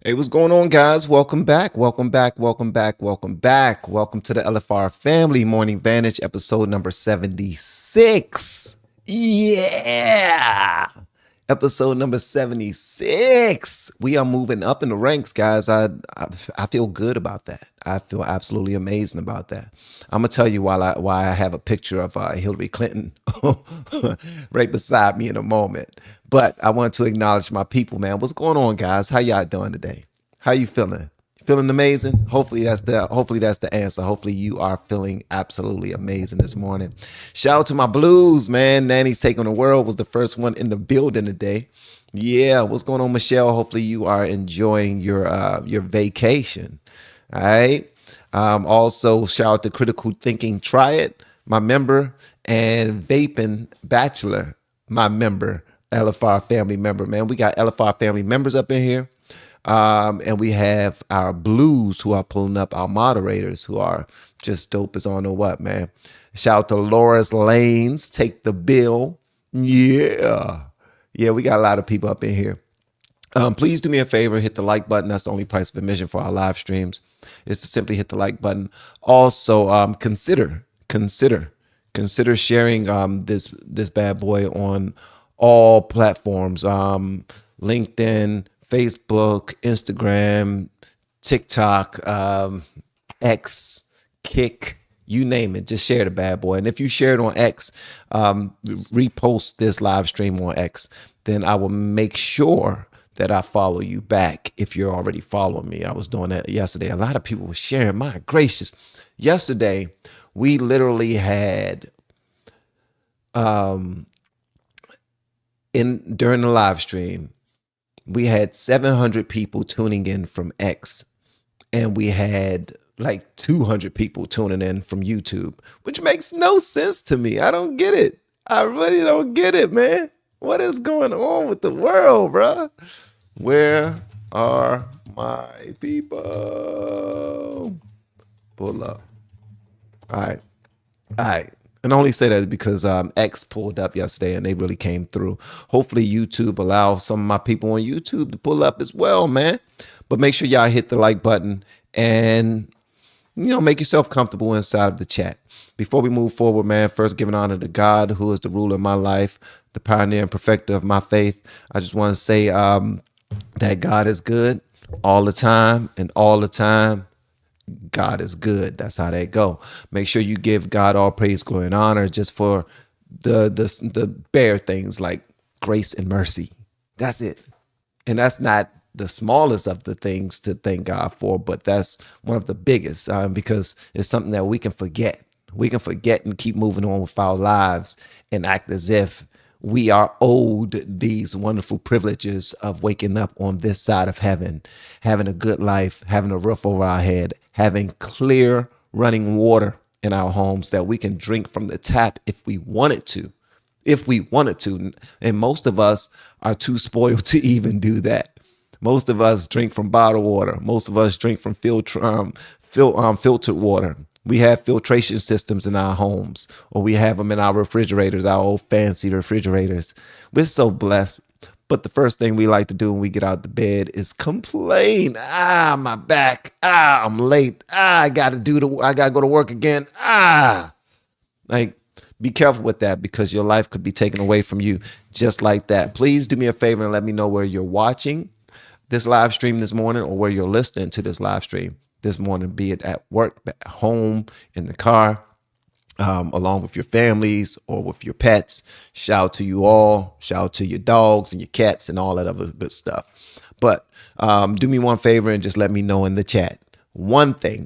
Hey, what's going on, guys? Welcome back. Welcome back. Welcome back. Welcome back. Welcome to the LFR Family Morning Vantage, episode number 76. Yeah. Episode number 76. We are moving up in the ranks, guys. I feel good about that. I feel absolutely amazing about that. I'm gonna tell you why I have a picture of Hillary Clinton right beside me in a moment. But I want to acknowledge my people, man. What's going on, guys? How y'all doing today? How you feeling? Feeling amazing? Hopefully that's the answer. Hopefully you are feeling absolutely amazing this morning. Shout out to my blues, man. Nanny's Take on the World was the first one in the building today. Yeah, what's going on, Michelle? Hopefully you are enjoying your vacation. All right. Also, shout out to Critical Thinking Try It, my member, and Vaping Bachelor, my member, LFR family member, man. We got LFR family members up in here. And we have our blues who are pulling up, our moderators who are just dope as I don't know what, man. Shout out to Laura's Lanes, Take the Bill. Yeah. Yeah, we got a lot of people up in here. Please do me a favor, hit the like button. That's the only price of admission for our live streams, is to simply hit the like button. Also, consider sharing this bad boy on all platforms. LinkedIn, Facebook, Instagram, TikTok, X, Kick, you name it. Just share the bad boy. And if you share it on X, repost this live stream on X, then I will make sure that I follow you back if you're already following me. I was doing that yesterday. A lot of people were sharing. My gracious. Yesterday, we literally had during the live stream, we had 700 people tuning in from X, and we had like 200 people tuning in from YouTube, which makes no sense to me. I don't get it. I really don't get it, man. What is going on with the world, bruh? Where are my people? Pull up. All right. All right. And I only say that because X pulled up yesterday and they really came through. Hopefully YouTube allows some of my people on YouTube to pull up as well, man. But make sure y'all hit the like button and, make yourself comfortable inside of the chat. Before we move forward, man, first giving honor to God, who is the ruler of my life, the pioneer and perfecter of my faith. I just want to say that God is good all the time, and all the time God is good. That's how they go. Make sure you give God all praise, glory, and honor just for the bare things like grace and mercy. That's it. And that's not the smallest of the things to thank God for, but that's one of the biggest because it's something that we can forget. We can forget and keep moving on with our lives and act as if we are owed these wonderful privileges of waking up on this side of heaven, having a good life, having a roof over our head, having clear running water in our homes that we can drink from the tap if we wanted to. If we wanted to. And most of us are too spoiled to even do that. Most of us drink from bottled water. Most of us drink from filtered water. We have filtration systems in our homes, or we have them in our refrigerators, our old fancy refrigerators. We're so blessed. But the first thing we like to do when we get out the bed is complain. My back. I'm late. I gotta go to work again. Like, be careful with that because your life could be taken away from you just like that. Please do me a favor and let me know where you're watching this live stream this morning or where you're listening to this live stream this morning, be it at work, at home, in the car, along with your families or with your pets. Shout out to you all. Shout out to your dogs and your cats and all that other good stuff. But do me one favor and just let me know in the chat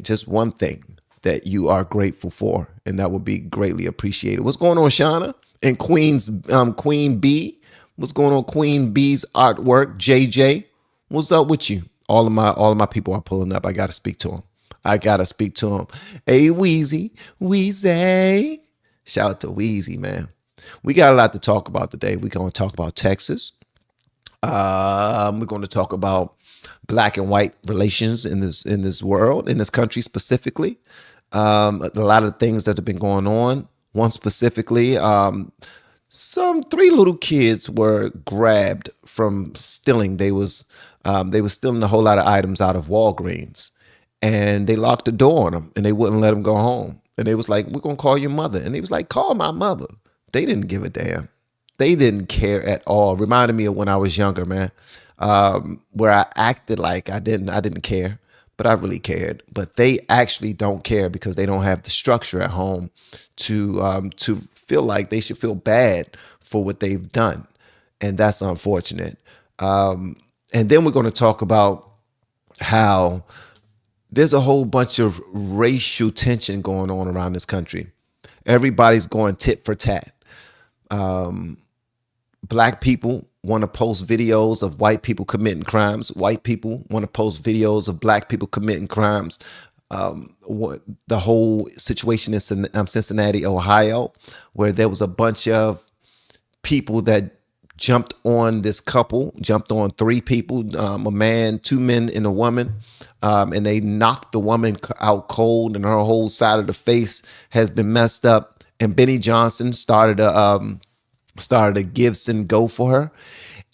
just one thing that you are grateful for, and that would be greatly appreciated. What's going on, Shauna? And Queen B? What's going on, Queen B's artwork? JJ, what's up with you? All of my people are pulling up. I got to speak to them. Hey, Wheezy. Shout out to Wheezy, man. We got a lot to talk about today. We're going to talk about Texas. We're going to talk about black and white relations in this world, in this country specifically. A lot of things that have been going on. One specifically, some 3 little kids were grabbed from stealing. They was They were stealing a whole lot of items out of Walgreens, and they locked the door on them, and they wouldn't let them go home. And they was like, "We're gonna call your mother," and he was like, "Call my mother." They didn't give a damn. They didn't care at all. Reminded me of when I was younger, man, where I acted like I didn't care, but I really cared. But they actually don't care because they don't have the structure at home to feel like they should feel bad for what they've done, and that's unfortunate. And then we're going to talk about how there's a whole bunch of racial tension going on around this country. Everybody's going tit for tat. Black people want to post videos of white people committing crimes. White people want to post videos of black people committing crimes. The whole situation in Cincinnati, Ohio, where there was a bunch of people that jumped on this couple, jumped on three people, a man, two men, and a woman, and they knocked the woman out cold, and her whole side of the face has been messed up. And Benny Johnson started a gives and go for her,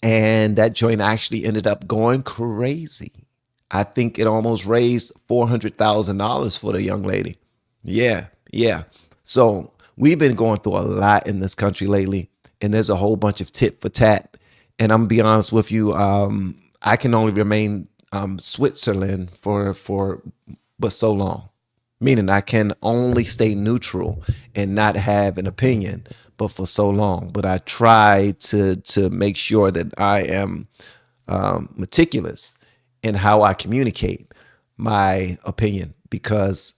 and that joint actually ended up going crazy. I think it almost raised $400,000 for the young lady. Yeah, yeah. So we've been going through a lot in this country lately, and there's a whole bunch of tit for tat. And I'm gonna be honest with you, I can only remain Switzerland for but so long, meaning I can only stay neutral and not have an opinion, but for so long. But I try to make sure that I am meticulous in how I communicate my opinion, because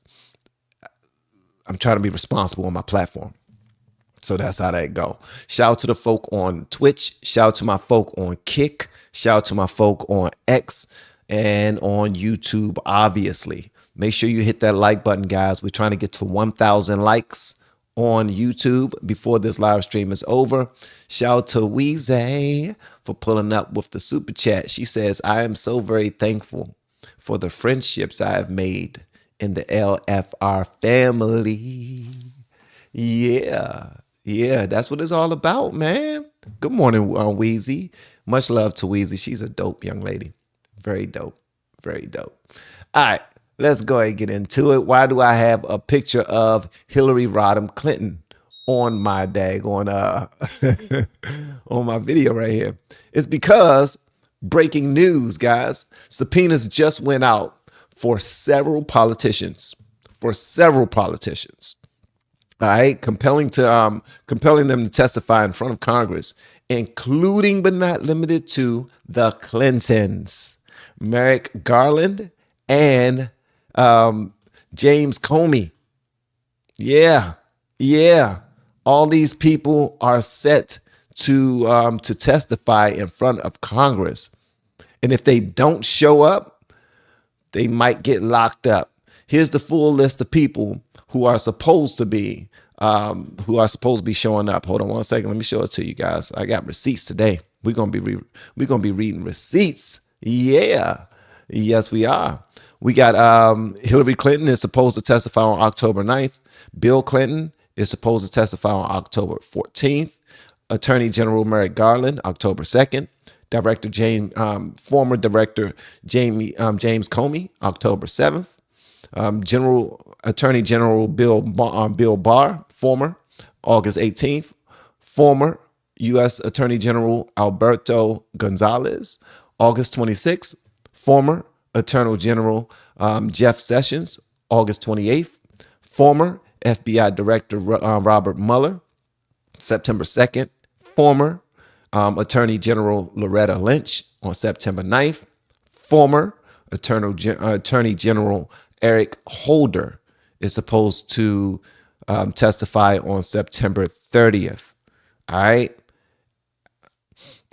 I'm trying to be responsible on my platform. So that's how that go. Shout out to the folk on Twitch. Shout out to my folk on Kick. Shout out to my folk on X and on YouTube, obviously. Make sure you hit that like button, guys. We're trying to get to 1,000 likes on YouTube before this live stream is over. Shout out to Weezy for pulling up with the super chat. She says, "I am so very thankful for the friendships I have made in the LFR family." Yeah. Yeah, that's what it's all about, man. Good morning, Weezy. Much love to Weezy. She's a dope young lady. Very dope. Very dope. All right, let's go ahead and get into it. Why do I have a picture of Hillary Rodham Clinton on my on my video right here? It's because breaking news, guys. Subpoenas just went out for several politicians. All right, compelling them to testify in front of Congress, including but not limited to the Clintons, Merrick Garland and James Comey. Yeah. All these people are set to testify in front of Congress, and if they don't show up, they might get locked up. Here's the full list of people who are supposed to be showing up. Hold on one second. Let me show it to you guys. I got receipts today. We're gonna be reading receipts. Yeah, yes we are. We got Hillary Clinton is supposed to testify on October 9th. Bill Clinton is supposed to testify on October 14th. Attorney General Merrick Garland, October 2nd. Former Director James Comey, October 7th. Attorney General Bill Barr, former, August 18th. Former U.S. Attorney General Alberto Gonzales, August 26th. Former Attorney General Jeff Sessions, August 28th. Former FBI Director Robert Mueller, September 2nd. Former Attorney General Loretta Lynch on September 9th. Former Attorney General Eric Holder is supposed to testify on September 30th. All right.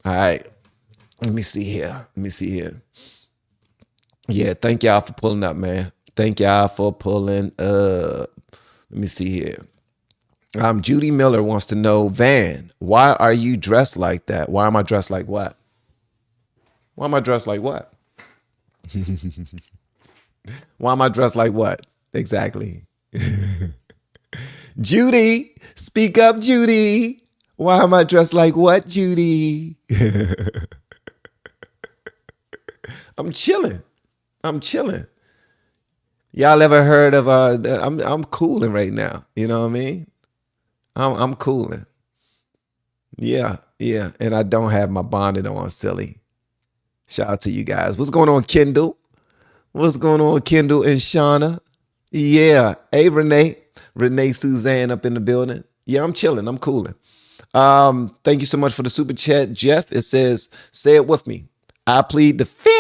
Let me see here. Yeah, thank y'all for pulling up, man. Thank y'all for pulling up. Let me see here. Judy Miller wants to know, Van, why are you dressed like that? Why am I dressed like what? Why am I dressed like what? Why am I dressed like what? Exactly. Judy, speak up, Judy. Why am I dressed like what, Judy? I'm chilling. I'm chilling. Y'all ever heard of I'm cooling right now. You know what I mean? I'm cooling. Yeah, yeah. And I don't have my bonnet on, silly. Shout out to you guys. What's going on, Kendall? What's going on, Kendall and Shauna? Yeah. Hey, Renee. Renee Suzanne up in the building. Yeah, I'm chilling. I'm cooling. Thank you so much for the super chat, Jeff. It says, say it with me. I plead the fifth.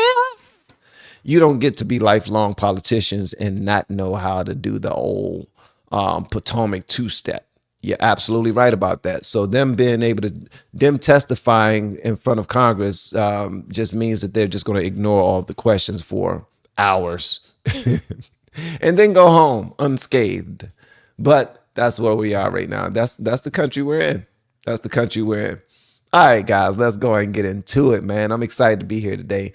You don't get to be lifelong politicians and not know how to do the old Potomac two-step. You're absolutely right about that. So them being able to, them testifying in front of Congress just means that they're just going to ignore all the questions for hours and then go home unscathed. But that's where we are right now. That's the country we're in. That's the country we're in. All right, guys, let's go ahead and get into it, man. I'm excited to be here today.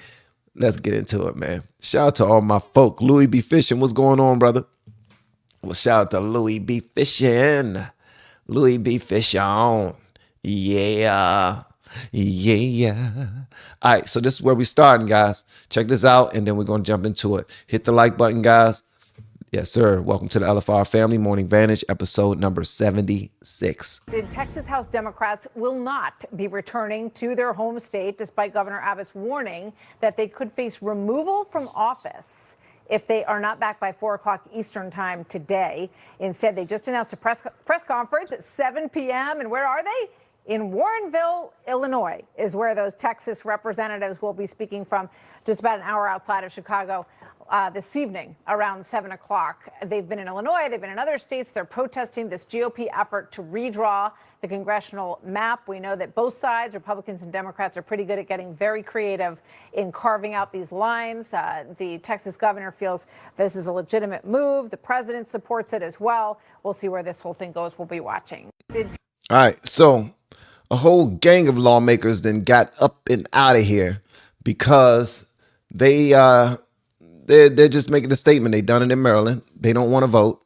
Let's get into it, man. Shout out to all my folk. Louis B. Fishing, what's going on, brother? Well, shout out to Louis B. Fishing. Louis B. Fishing. Yeah. Yeah. All right, so this is where we're starting, guys. Check this out, and then we're going to jump into it. Hit the like button, guys. Yes, sir. Welcome to the LFR Family Morning Vantage, episode number 76. Texas House Democrats will not be returning to their home state, despite Governor Abbott's warning that they could face removal from office if they are not back by 4 o'clock Eastern time today. Instead, they just announced a press conference at 7 p.m. And where are they? In Warrenville, Illinois, is where those Texas representatives will be speaking from, just about an hour outside of Chicago. This evening around 7 o'clock. They've been in Illinois. They've been in other states. They're protesting this GOP effort to redraw the congressional map. We know that both sides, Republicans and Democrats, are pretty good at getting very creative in carving out these lines. The Texas governor feels this is a legitimate move. The president supports it as well. We'll see where this whole thing goes. We'll be watching. All right. So a whole gang of lawmakers then got up and out of here because they're just making a statement. They done it in Maryland. They don't want to vote,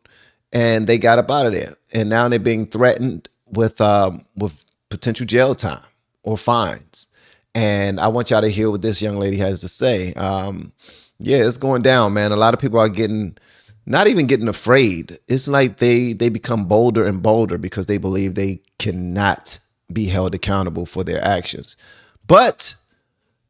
and they got up out of there. And now they're being threatened with potential jail time or fines. And I want y'all to hear what this young lady has to say. Yeah, it's going down, man. A lot of people are not even getting afraid. It's like they become bolder and bolder because they believe they cannot be held accountable for their actions. But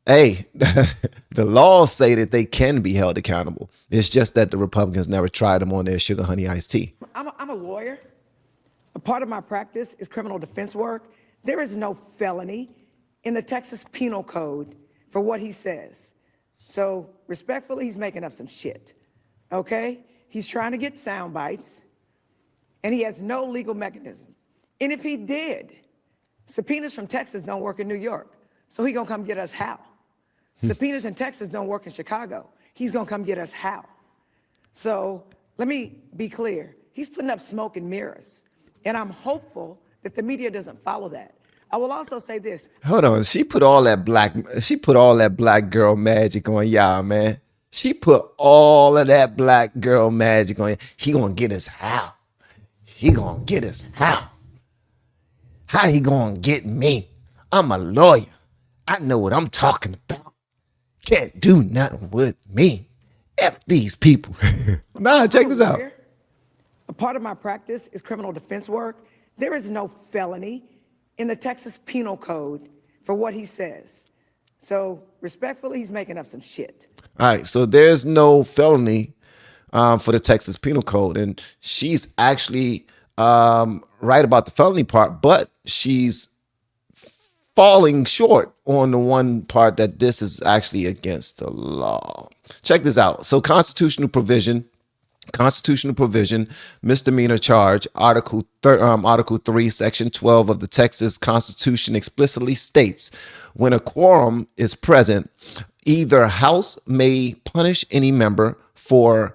hey, the laws say that they can be held accountable. It's just that the Republicans never tried them on their sugar honey iced tea. I'm a lawyer. A part of my practice is criminal defense work. There is no felony in the Texas Penal Code for what he says. So respectfully, he's making up some shit. Okay? He's trying to get sound bites, and he has no legal mechanism. And if he did, subpoenas from Texas don't work in New York. So he gonna come get us how? Subpoenas in Texas don't work in Chicago. He's gonna come get us how? So let me be clear. He's putting up smoke and mirrors. And I'm hopeful that the media doesn't follow that. I will also say this. Hold on. She put all that black girl magic on y'all, man. She put all of that black girl magic on you. He gonna get us how? He gonna get us how? How he gonna get me? I'm a lawyer. I know what I'm talking about. Can't do nothing with me. F these people. Nah, check this out. A part of my practice is criminal defense work. There is no felony in the Texas Penal Code for what he says. So respectfully, he's making up some shit. All right, so there's no felony for the Texas Penal Code. And she's actually right about the felony part, but she's falling short on the one part that this is actually against the law. Check this out. So constitutional provision, misdemeanor charge, Article 3, Section 12 of the Texas Constitution explicitly states, when a quorum is present, either house may punish any member for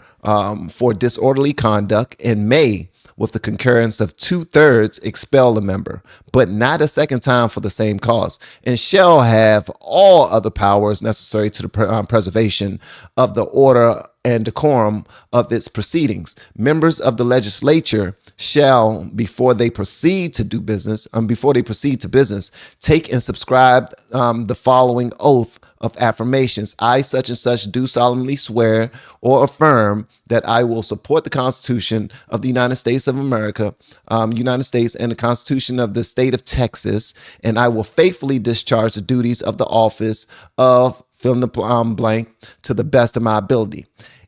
disorderly conduct and may, with the concurrence of 2/3, expel a member, but not a second time for the same cause, and shall have all other powers necessary to the preservation of the order and decorum of its proceedings. Members of the legislature shall, before they proceed to business, take and subscribe the following oath of affirmations. I, such and such, do solemnly swear or affirm that I will support the Constitution of the United States of America, United States, and the Constitution of the state of Texas, and I will faithfully discharge the duties of the office of fill in the blank to the best of my ability.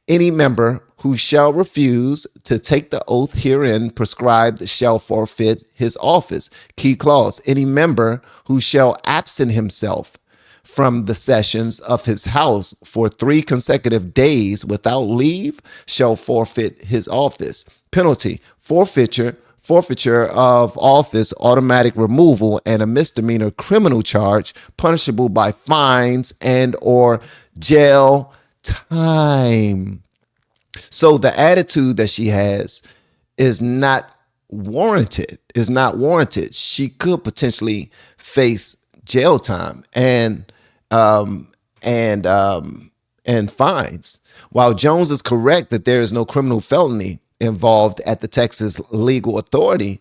Any member who shall refuse to take the oath herein prescribed shall forfeit his office. Key clause, any member who shall absent himself from the sessions of his house for 3 consecutive days without leave shall forfeit his office. Penalty, forfeiture of office, automatic removal, and a misdemeanor criminal charge punishable by fines and or jail time. So the attitude that she has is not warranted. She could potentially face jail time and fines. While Jones is correct that there is no criminal felony involved at the Texas legal authority,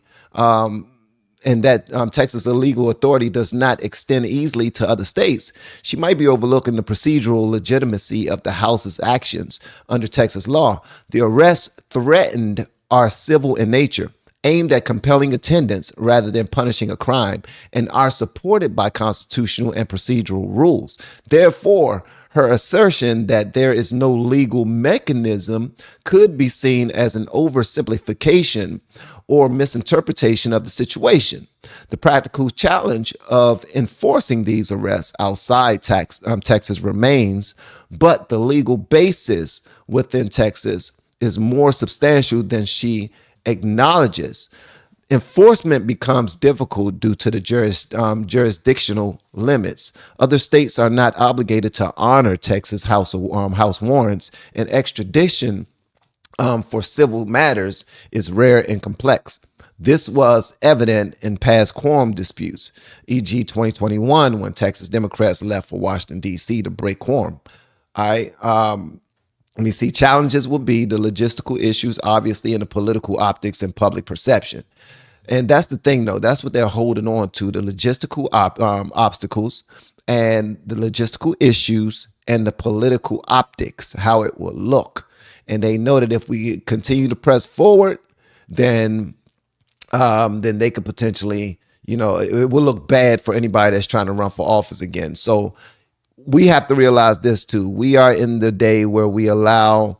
and that Texas legal authority does not extend easily to other states, she might be overlooking the procedural legitimacy of the House's actions under Texas law. The arrests threatened are civil in nature, aimed at compelling attendance rather than punishing a crime, and are supported by constitutional and procedural rules. Therefore, her assertion that there is no legal mechanism could be seen as an oversimplification or misinterpretation of the situation. The practical challenge of enforcing these arrests outside Texas remains, but the legal basis within Texas is more substantial than she acknowledges. Enforcement becomes difficult due to the jurisdictional limits. Other states are not obligated to honor Texas house warrants, and extradition for civil matters is rare and complex. This was evident in past quorum disputes, e.g. 2021, when Texas Democrats left for Washington, D.C. to break quorum. Let me see. Challenges will be the logistical issues, obviously, and the political optics and public perception. And that's the thing, though. That's what they're holding on to, the logistical obstacles and the logistical issues and the political optics, how it will look. And they know that if we continue to press forward, then they could potentially, it will look bad for anybody that's trying to run for office again. So we have to realize this too. We are in the day where we allow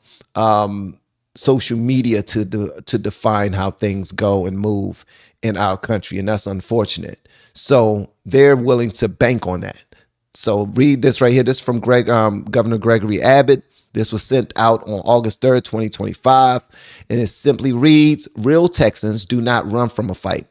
social media to define how things go and move in our country, and that's unfortunate. So they're willing to bank on that. So read this right here. This is from Governor Gregory Abbott. This was sent out on August 3rd, 2025, and it simply reads, "Real Texans do not run from a fight."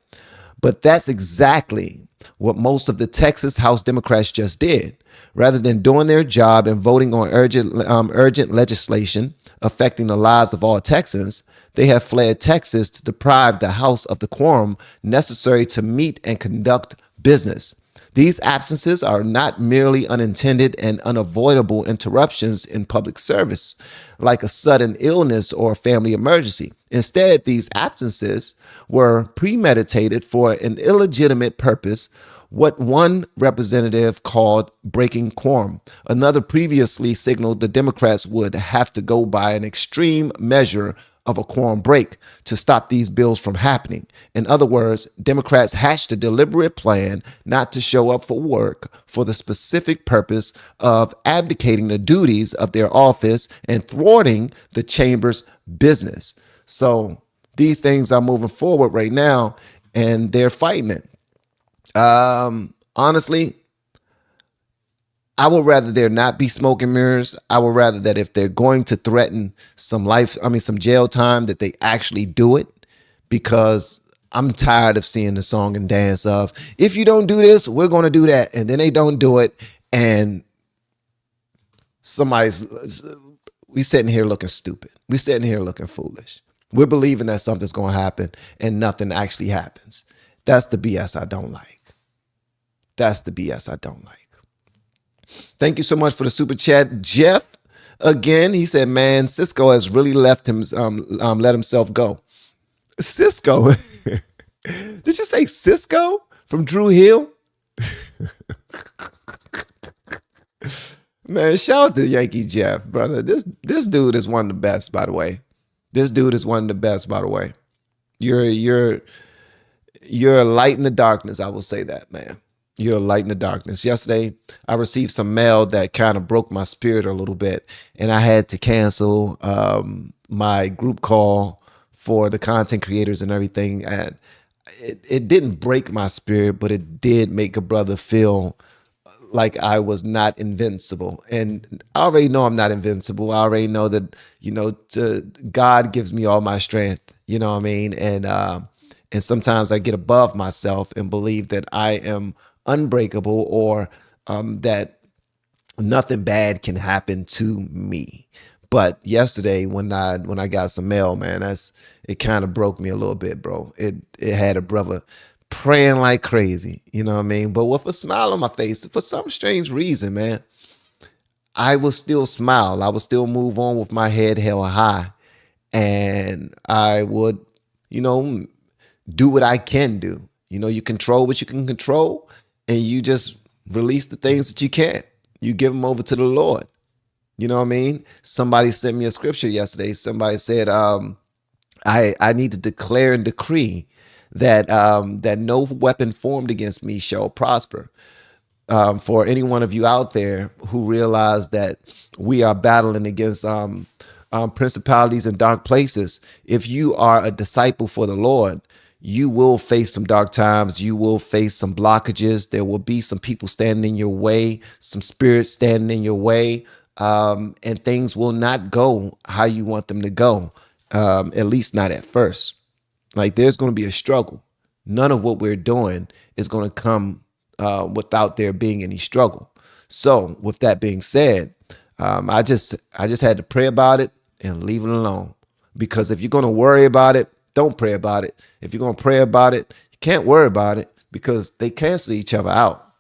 But that's exactly what most of the Texas House Democrats just did. Rather than doing their job and voting on urgent legislation affecting the lives of all Texans, they have fled Texas to deprive the House of the quorum necessary to meet and conduct business. These absences are not merely unintended and unavoidable interruptions in public service, like a sudden illness or a family emergency. Instead, these absences were premeditated for an illegitimate purpose, what one representative called breaking quorum. Another previously signaled the Democrats would have to go by an extreme measure of a quorum break to stop these bills from happening. In other words, Democrats hatched a deliberate plan not to show up for work for the specific purpose of abdicating the duties of their office and thwarting the chamber's business. So these things are moving forward right now, and they're fighting it. Honestly, I would rather there not be smoke and mirrors. I would rather that if they're going to threaten some jail time, that they actually do it, because I'm tired of seeing the song and dance of, if you don't do this, we're going to do that. And then they don't do it. And we sitting here looking stupid. We sitting here looking foolish. We're believing that something's going to happen and nothing actually happens. That's the BS I don't like. That's the BS I don't like. Thank you so much for the super chat, Jeff. Again, he said, "Man, Cisco has really let himself go." Cisco? Did you say Cisco from Drew Hill? Man, shout out to Yankee Jeff, brother. This dude is one of the best, by the way. This dude is one of the best, by the way. You're you're a light in the darkness. I will say that, man. You're a light in the darkness. Yesterday, I received some mail that kind of broke my spirit a little bit, and I had to cancel my group call for the content creators and everything. And it didn't break my spirit, but it did make a brother feel like I was not invincible. And I already know I'm not invincible. I already know that, God gives me all my strength, you know what I mean? And sometimes I get above myself and believe that I am unbreakable, or that nothing bad can happen to me. But yesterday when I got some mail, man, it kind of broke me a little bit, bro. It had a brother praying like crazy, you know what I mean? But with a smile on my face, for some strange reason, man, I will still smile. I will still move on with my head held high. And I would, you know, do what I can do. You control what you can control, and you just release the things that you can't. You give them over to the Lord. You know what I mean? Somebody sent me a scripture yesterday. Somebody said, I need to declare and decree that no weapon formed against me shall prosper. For any one of you out there who realize that we are battling against principalities and dark places, if you are a disciple for the Lord, you will face some dark times. You will face some blockages. There will be some people standing in your way, some spirits standing in your way, and things will not go how you want them to go, at least not at first. Like, there's going to be a struggle. None of what we're doing is going to come without there being any struggle. So with that being said, I just had to pray about it and leave it alone. Because if you're going to worry about it, don't pray about it. If you're going to pray about it, you can't worry about it, because they cancel each other out.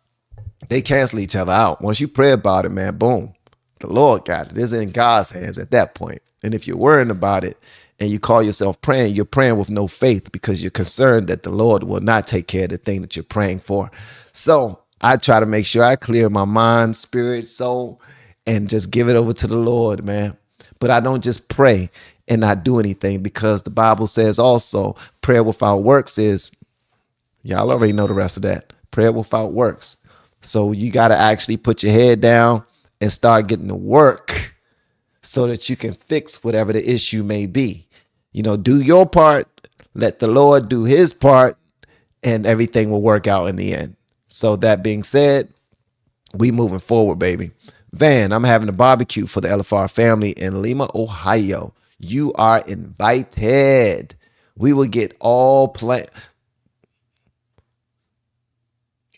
They cancel each other out. Once you pray about it, man, boom, the Lord got it. It's in God's hands at that point. And if you're worrying about it and you call yourself praying, you're praying with no faith, because you're concerned that the Lord will not take care of the thing that you're praying for. So I try to make sure I clear my mind, spirit, soul, and just give it over to the Lord, man. But I don't just pray and not do anything, because the Bible says also prayer without works is, y'all already know the rest of that, prayer without works. So you got to actually put your head down and start getting to work so that you can fix whatever the issue may be. Do your part, let the Lord do his part, and everything will work out in the end. So that being said, we moving forward, baby. Van, I'm having a barbecue for the LFR family in Lima, Ohio. You are invited. We will get all planned.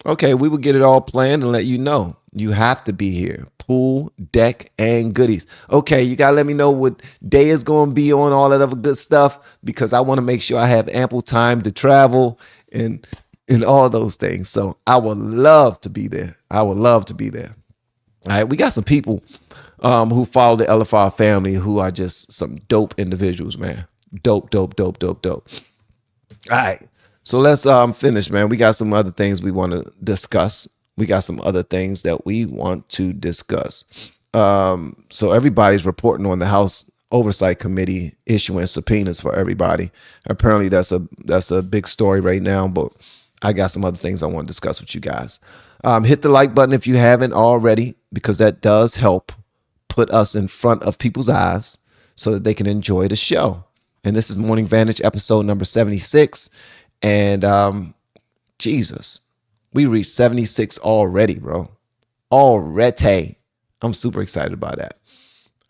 Okay, we will get it all planned and let you know. You have to be here. Pool, deck, and goodies. Okay, you got to let me know what day is going to be on, all that other good stuff, because I want to make sure I have ample time to travel and all those things. So I would love to be there. I would love to be there. All right, we got some people who follow the LFR family who are just some dope individuals, man. Dope. All right, so let's finish, man. We got some other things we want to discuss. So everybody's reporting on the House Oversight Committee issuing subpoenas for everybody. Apparently that's a big story right now, but I got some other things I want to discuss with you guys. Hit the like button if you haven't already, because that does help put us in front of people's eyes so that they can enjoy the show. And this is Morning Vantage episode number 76. And Jesus, we reached 76 already, bro. Already. I'm super excited about that.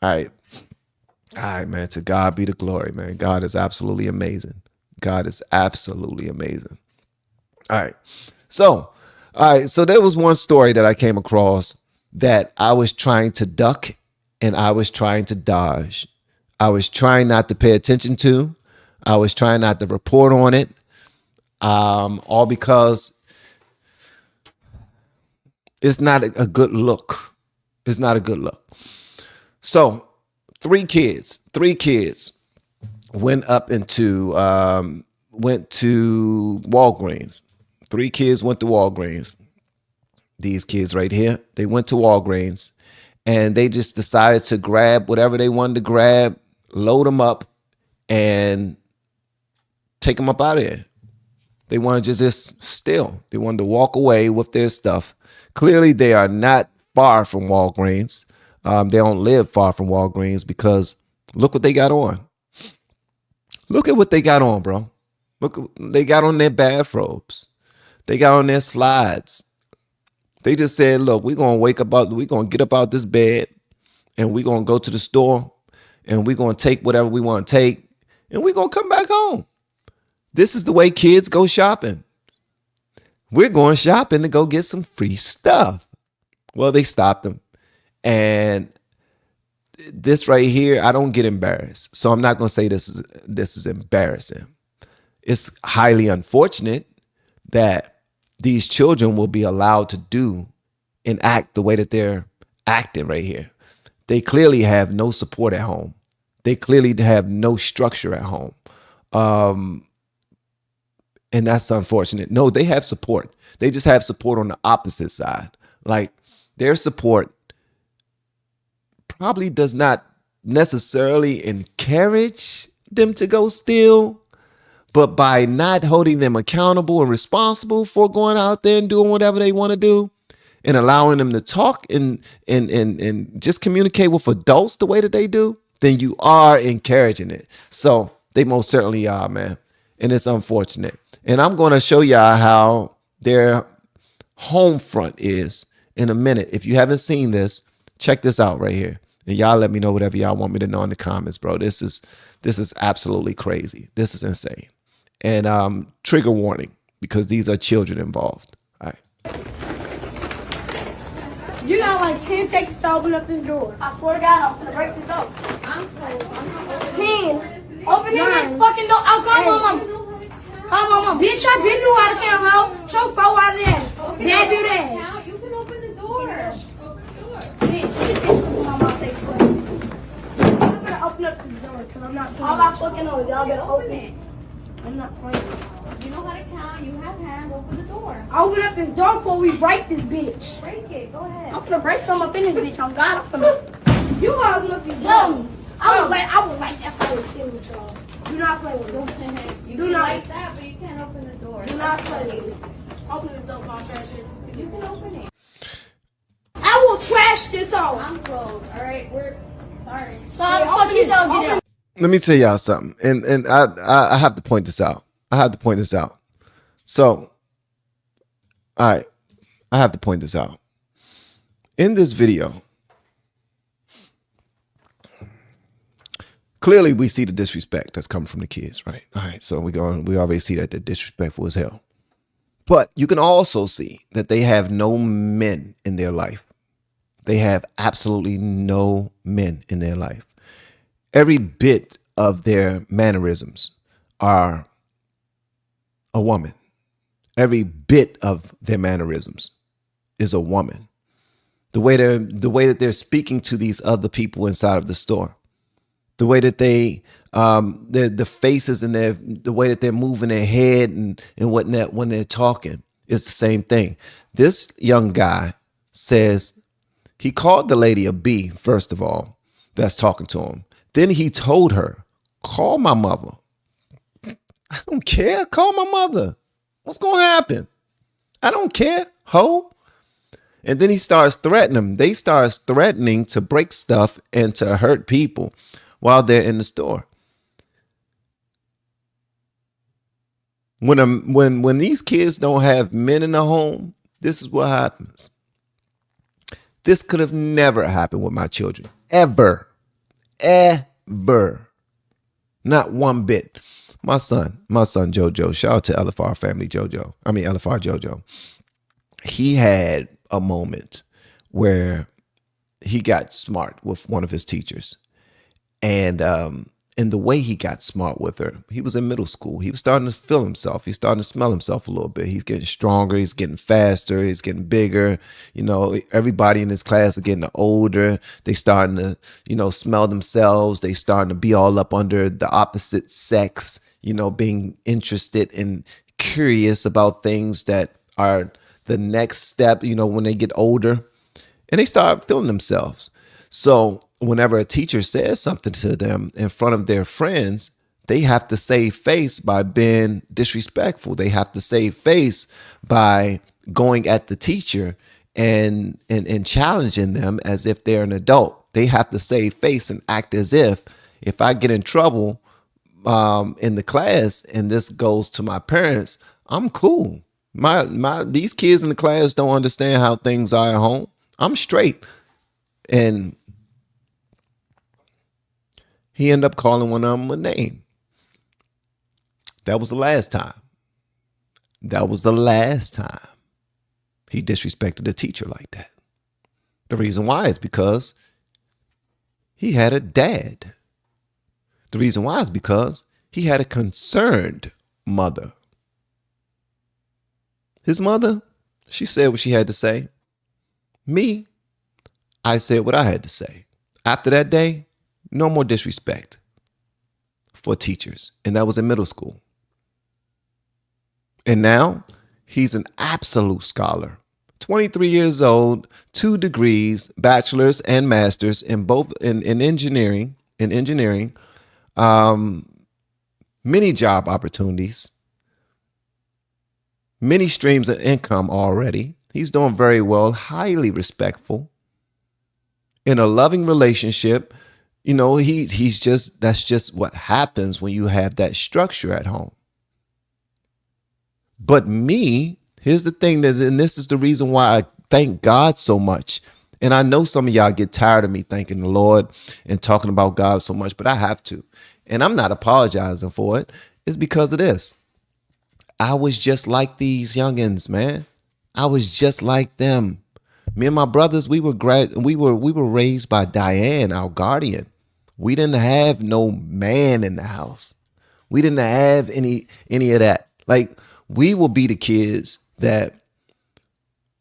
All right, man. To God be the glory, man. God is absolutely amazing. All right. So there was one story that I came across that I was trying to duck and I was trying to dodge. I was trying not to pay attention to. I was trying not to report on it. All because it's not a good look. It's not a good look. So three kids went to Walgreens. 3 kids went to Walgreens. These kids right here, they went to Walgreens and they just decided to grab whatever they wanted to grab, load them up, and take them up out of here. They wanted to just steal. They wanted to walk away with their stuff. Clearly, they are not far from Walgreens. They don't live far from Walgreens because look what they got on. Look at what they got on, bro. Look, they got on their bathrobes. They got on their slides. They just said, look, we're going to get up out this bed and we're going to go to the store and we're going to take whatever we want to take and we're going to come back home. This is the way kids go shopping. We're going shopping to go get some free stuff. Well, they stopped them. And this right here, I don't get embarrassed. So I'm not going to say this is embarrassing. It's highly unfortunate that these children will be allowed to do and act the way that they're acting right here. They clearly have no support at home. They clearly have no structure at home. And that's unfortunate. No, they have support. They just have support on the opposite side. Like their support probably does not necessarily encourage them to go steal, but by not holding them accountable and responsible for going out there and doing whatever they want to do and allowing them to talk and just communicate with adults the way that they do, then you are encouraging it. So they most certainly are, man. And it's unfortunate. And I'm going to show y'all how their home front is in a minute. If you haven't seen this, check this out right here. And y'all let me know whatever y'all want me to know in the comments, bro. This is absolutely crazy. This is insane. And trigger warning, because these are children involved. All right. You got like 10 seconds to open up this door. I swear to God, I'm gonna break this door. 10. Open this fucking door. I'll call my mom. Call my mom. Bitch, I been knew how to count, ho. Show 4 out of that. Dad do that. You can open the door. Bitch, get this from my mom face. I'm gonna open up this door because I'm not playing. All I fucking know is y'all better open it. I'm not playing. You know how to count. You have hands. Open the door. I open up this door before we break this bitch. Break it. Go ahead. I'm finna break something up in this bitch. On God, I'm finna. You guys must be dumb. I would like that for a team with y'all. Do not play with me. You Do can not. like that, but you can't open the door. Do not play with me. Open this door, my trash it. You can open it. I will trash this off. I'm closed. All right. We're sorry. Open this door. Let me tell y'all something. And I have to point this out. So, all right. I have to point this out. In this video, clearly we see the disrespect that's coming from the kids, right? All right. So we already see that they're disrespectful as hell. But you can also see that they have no men in their life. They have absolutely no men in their life. Every bit of their mannerisms are a woman. Every bit of their mannerisms is a woman. The way that they're speaking to these other people inside of the store, the way that the faces and the way that they're moving their head and whatnot when they're talking is the same thing. This young guy says he called the lady a B, first of all, that's talking to him. Then he told her, call my mother. I don't care. Call my mother. What's going to happen? I don't care, ho. And then he starts threatening them. They start threatening to break stuff and to hurt people while they're in the store. When these kids don't have men in the home, this is what happens. This could have never happened with my children. Ever. Not one bit. My son Jojo, shout out to LFR family LFR Jojo. He had a moment where he got smart with one of his teachers. And the way he got smart with her, he was in middle school. He was starting to feel himself. He's starting to smell himself a little bit. He's getting stronger. He's getting faster. He's getting bigger. You know, everybody in his class are getting older. They starting to, smell themselves. They starting to be all up under the opposite sex, being interested and curious about things that are the next step, when they get older. and they start feeling themselves. So whenever a teacher says something to them in front of their friends, they have to save face by being disrespectful. They have to save face by going at the teacher and challenging them as if they're an adult. They have to save face and act as if I get in trouble in the class and this goes to my parents, I'm cool. These kids in the class don't understand how things are at home. I'm straight. And he ended up calling one of them a name. That was the last time. That was the last time he disrespected a teacher like that. The reason why is because he had a dad. The reason why is because he had a concerned mother. His mother, she said what she had to say. Me, I said what I had to say. After that day, no more disrespect for teachers. And that was in middle school. And now he's an absolute scholar. 23 years old, 2 degrees, bachelor's and master's in both in engineering, many job opportunities, many streams of income already. He's doing very well, highly respectful, in a loving relationship. You know, that's just what happens when you have that structure at home. But me, here's the thing, and this is the reason why I thank God so much. And I know some of y'all get tired of me thanking the Lord and talking about God so much, but I have to. And I'm not apologizing for it. It's because of this. I was just like these youngins, man. I was just like them. Me and my brothers, we were raised by Diane, our guardian. We didn't have no man in the house. We didn't have any of that. Like, we will be the kids that,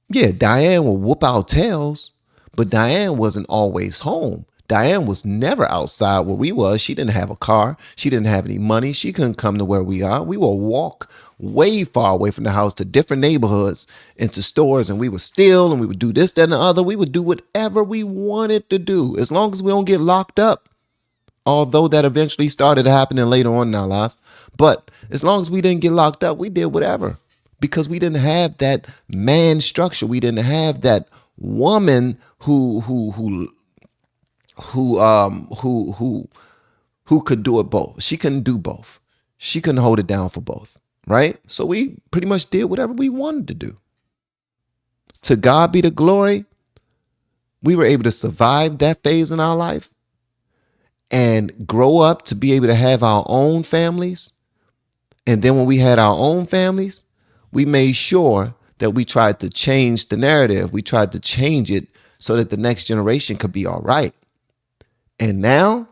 yeah, Diane will whoop our tails, but Diane wasn't always home. Diane was never outside where we was. She didn't have a car. She didn't have any money. She couldn't come to where we are. We will walk way far away from the house to different neighborhoods, into stores, and we would steal, and we would do this, that, and the other. We would do whatever we wanted to do, as long as we don't get locked up. Although that eventually started happening later on in our lives. But as long as we didn't get locked up, we did whatever, because we didn't have that man structure. We didn't have that woman who could do it both. She couldn't do both. She couldn't hold it down for both, right? So we pretty much did whatever we wanted to do. To God be the glory. We were able to survive that phase in our life and grow up to be able to have our own families. And then when we had our own families, we made sure that we tried to change the narrative. We tried to change it so that the next generation could be all right. And now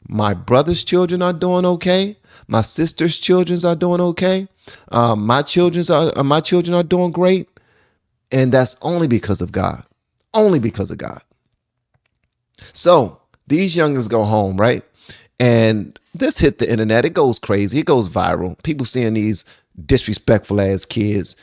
my brother's children are doing okay. My sister's children are doing okay. My children are doing great. And that's only because of God. Only because of God. So these youngins go home, right? And this hit the internet. It goes crazy. It goes viral. People seeing these disrespectful ass kids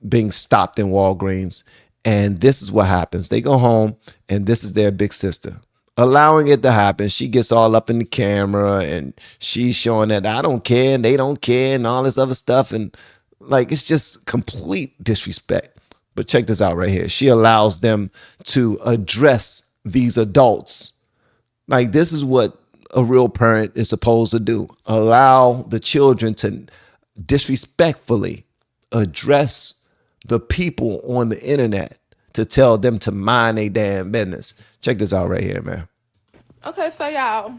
being stopped in Walgreens. And this is what happens. They go home and this is their big sister allowing it to happen. She gets all up in the camera and she's showing that I don't care and they don't care and all this other stuff. And like, it's just complete disrespect. But check this out right here. She allows them to address these adults. Like, this is what a real parent is supposed to do. Allow the children to disrespectfully address the people on the internet, to tell them to mind their damn business. Check this out right here, man. Okay, so y'all,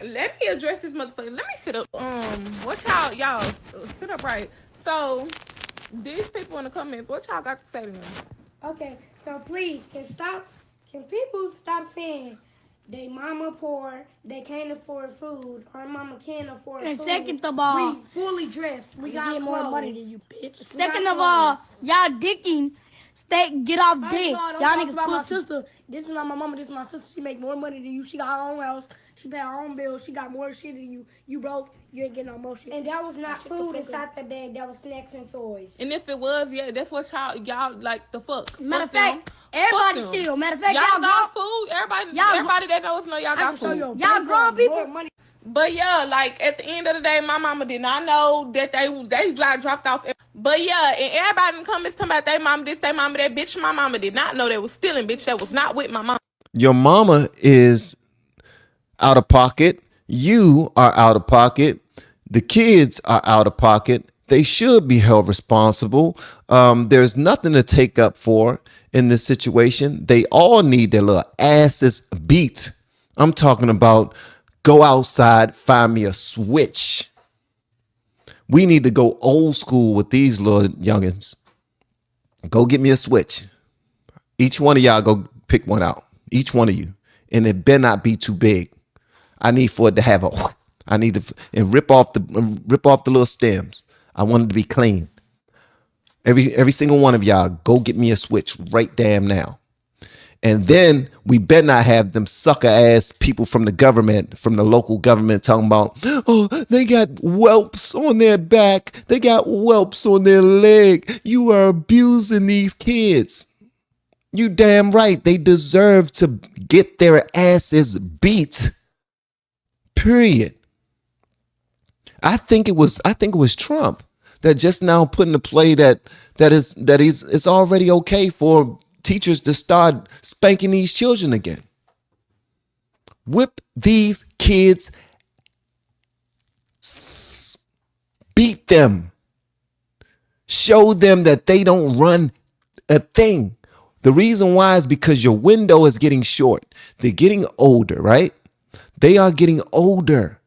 let me address this motherfucker. Let me sit up. What y'all sit up right. So these people in the comments, what y'all got to say to them? Okay, so please, can people stop saying they mama poor, they can't afford food, our mama can't afford And food. second of all, we fully dressed. We got get clothes. more money than you, bitch. We Second got of all, clothes. y'all dicking, get off First dick. of all, don't Y'all talk niggas about my pussy. sister. This is not my mama. This is my sister. She make more money than you. She got her own house. She pay her own bills. She got more shit than you. You broke. You ain't getting no more shit. And that was not food inside that bag. That was snacks and toys. And if it was, yeah, that's what y'all like the fuck. Matter of fact, Everybody Fuck them. steal. Matter of fact, Y'all y'all got grown. food. Everybody Y'all that knows know y'all got food. Y'all grown people. Money. But yeah, like at the end of the day, my mama did not know that they got dropped off. But yeah, and everybody in the comments talking about they mama this, they mama that. Bitch, my mama did not know they was stealing. Bitch, that was not with my mom. Your mama is out of pocket. You are out of pocket. The kids are out of pocket. They should be held responsible. There's nothing to take up for in this situation. They all need their little asses beat. I'm talking about go outside, find me a switch. We need to go old school with these little youngins. Go get me a switch. Each one of y'all go pick one out. Each one of you. And it better not be too big. I need for it to have a, I need to, and rip off the little stems. I want it to be clean. Every single one of y'all, go get me a switch right damn now. And then we better not have them sucker ass people from the government, from the local government talking about, oh, they got whelps on their back. They got whelps on their leg. You are abusing these kids. You damn right. They deserve to get their asses beat. Period. I think it was Trump that just now put into play that it's already okay for teachers to start spanking these children again. Whip these kids, beat them, show them that they don't run a thing. The reason why is because your window is getting short. They're getting older, right? They are getting older.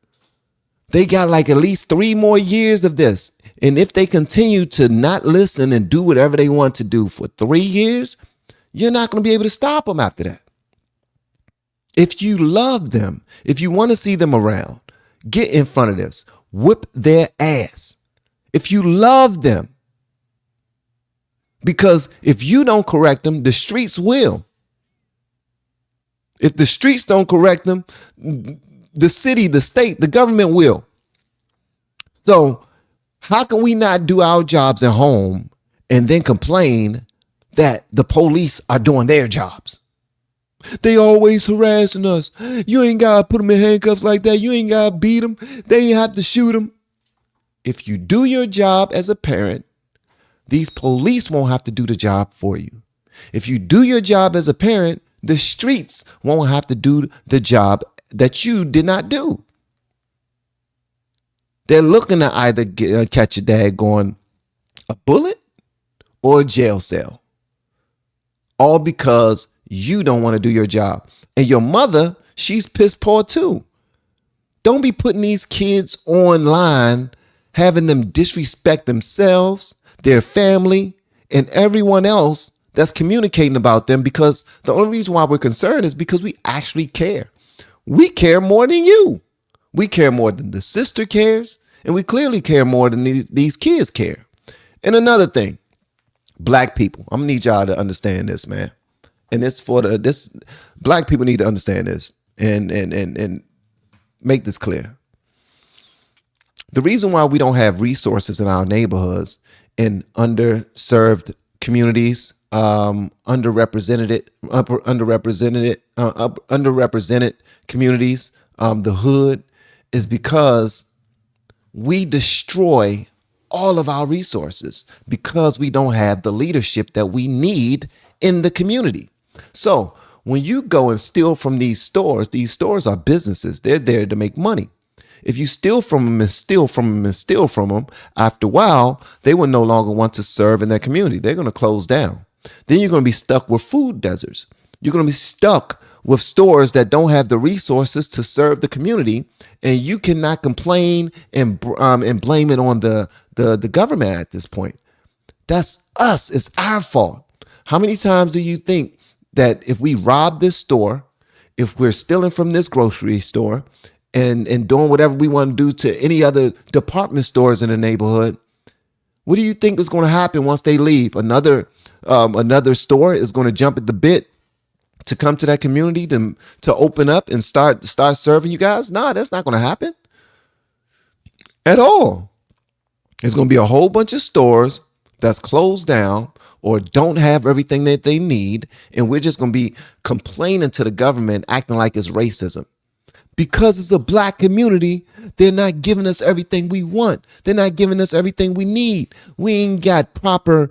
They got like at least 3 more years of this. And if they continue to not listen and do whatever they want to do for 3 years, you're not going to be able to stop them after that. If you love them, if you want to see them around, get in front of this. Whip their ass. If you love them. Because if you don't correct them, the streets will. If the streets don't correct them, the city, the state, the government will. So how can we not do our jobs at home and then complain that the police are doing their jobs? They always harassing us. You ain't got to put them in handcuffs like that. You ain't got to beat them. They ain't have to shoot them. If you do your job as a parent, these police won't have to do the job for you. If you do your job as a parent, the streets won't have to do the job that you did not do. They're looking to either catch your dad going a bullet or a jail cell. All because you don't want to do your job. And your mother, she's piss poor too. Don't be putting these kids online, having them disrespect themselves, their family, and everyone else that's communicating about them, because the only reason why we're concerned is because we actually care. We care more than you. We care more than the sister cares, and we clearly care more than these kids care. And another thing, black people, I'm gonna need y'all to understand this, man. And it's for this black people need to understand this and make this clear. The reason why we don't have resources in our neighborhoods, in underserved communities, underrepresented communities, the hood, is because we destroy all of our resources because we don't have the leadership that we need in the community. So when you go and steal from these stores are businesses. They're there to make money. If you steal from them and steal from them and steal from them, after a while, they will no longer want to serve in their community. They're going to close down. Then you're going to be stuck with food deserts. You're going to be stuck with stores that don't have the resources to serve the community, and you cannot complain and blame it on the government at this point. That's us. It's our fault. How many times do you think that if we rob this store, if we're stealing from this grocery store, and doing whatever we want to do to any other department stores in the neighborhood, what do you think is going to happen once they leave? Another store is going to jump at the bit to come to that community to open up and start serving you guys? Nah, that's not going to happen at all. There's going to be a whole bunch of stores that's closed down, or don't have everything that they need, and we're just going to be complaining to the government, acting like it's racism. Because it's a black community, they're not giving us everything we want. They're not giving us everything we need. We ain't got proper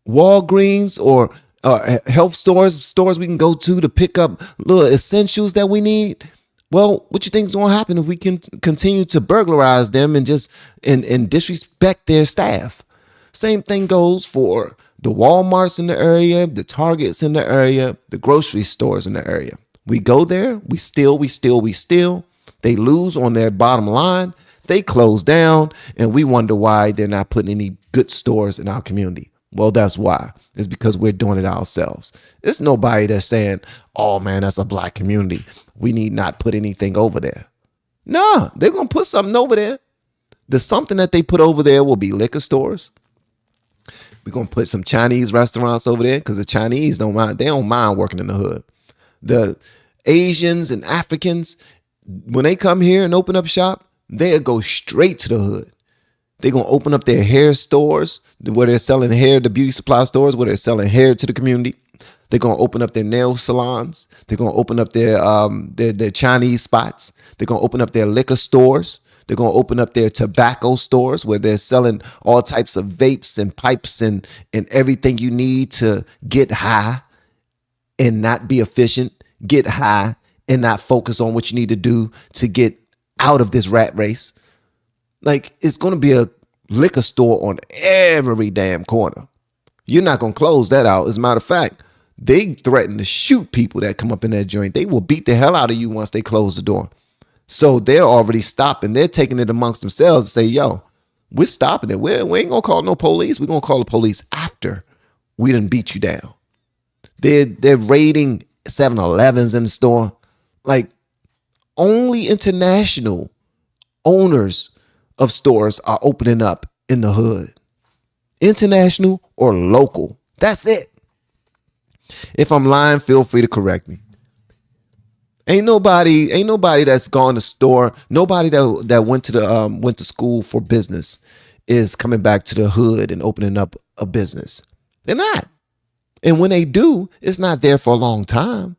Walgreens or health stores we can go to pick up little essentials that we need. Well, what you think is going to happen if we can continue to burglarize them and just and disrespect their staff? Same thing goes for the Walmarts in the area, the Targets in the area, the grocery stores in the area. We go there, we steal. They lose on their bottom line. They close down, and we wonder why they're not putting any good stores in our community. Well, that's why. It's because we're doing it ourselves. It's nobody that's saying, oh man, that's a black community, we need not put anything over there. Nah, they're going to put something over there. The something that they put over there will be liquor stores. We're going to put some Chinese restaurants over there because the Chinese don't mind working in the hood. The Asians and Africans, when they come here and open up shop, they'll go straight to the hood. They're going to open up their hair stores where they're selling hair, the beauty supply stores where they're selling hair to the community. They're going to open up their nail salons. They're going to open up their Chinese spots. They're going to open up their liquor stores. They're going to open up their tobacco stores where they're selling all types of vapes and pipes and everything you need to get high and not be efficient, get high and not focus on what you need to do to get out of this rat race. Like, it's going to be a liquor store on every damn corner. You're not going to close that out. As a matter of fact, they threaten to shoot people that come up in that joint. They will beat the hell out of you once they close the door. So they're already stopping. They're taking it amongst themselves and say, yo, we're stopping it. We ain't going to call no police. We're going to call the police after we done beat you down. They're raiding 7-Elevens in the store. Like, only international owners of stores are opening up in the hood. International or local. That's it. If I'm lying, feel free to correct me. Ain't nobody that's gone to store. Nobody that went to school for business is coming back to the hood and opening up a business. They're not. And when they do, it's not there for a long time.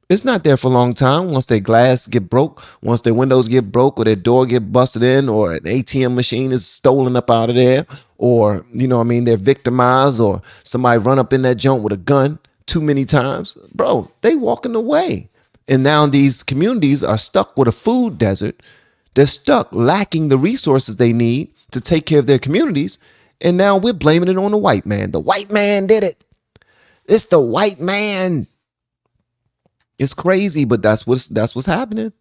It's not there for a long time. Once their glass get broke, once their windows get broke, or their door get busted in, or an ATM machine is stolen up out of there, or, they're victimized, or somebody run up in that joint with a gun too many times, bro, they walking away. And now these communities are stuck with a food desert. They're stuck lacking the resources they need to take care of their communities. And now we're blaming it on the white man. The white man did it. It's the white man. It's crazy, but that's what's happening.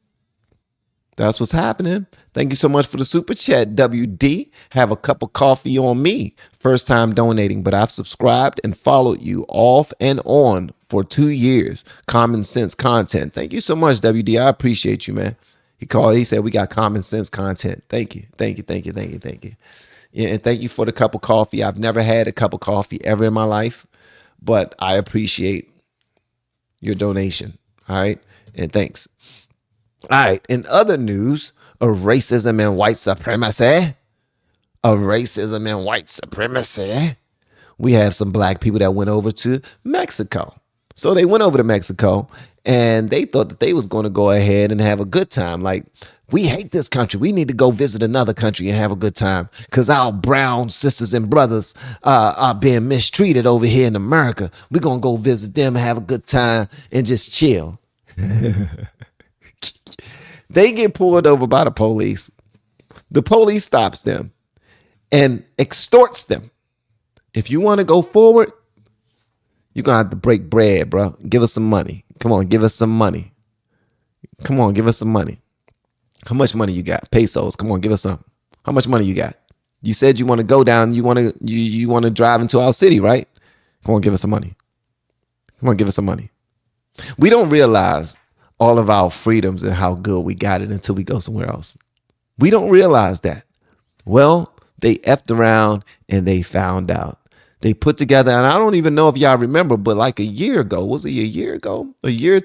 That's what's happening. Thank you so much for the super chat, WD. Have a cup of coffee on me. First time donating, but I've subscribed and followed you off and on for 2 years. Common sense content. Thank you so much, WD. I appreciate you, man. He said we got common sense content. Thank you. Yeah, and thank you for the cup of coffee. I've never had a cup of coffee ever in my life, but I appreciate your donation. All right. And thanks. All right. In other news of racism and white supremacy, we have some black people that went over to Mexico. So they went over to Mexico and they thought that they was going to go ahead and have a good time. Like, we hate this country. We need to go visit another country and have a good time because our brown sisters and brothers are being mistreated over here in America. We're going to go visit them, have a good time, and just chill. They get pulled over by the police. The police stops them and extorts them. If you want to go forward, you're going to have to break bread, bro. Give us some money. Come on, give us some money. Come on, give us some money. How much money you got? Pesos. Come on, give us some. How much money you got? You said you want to go down. You want to drive into our city, right? Come on, give us some money. Come on, give us some money. We don't realize all of our freedoms and how good we got it until we go somewhere else. We don't realize that. Well, they effed around and they found out. They put together, and I don't even know if y'all remember, but like a year ago, was it a year ago? A year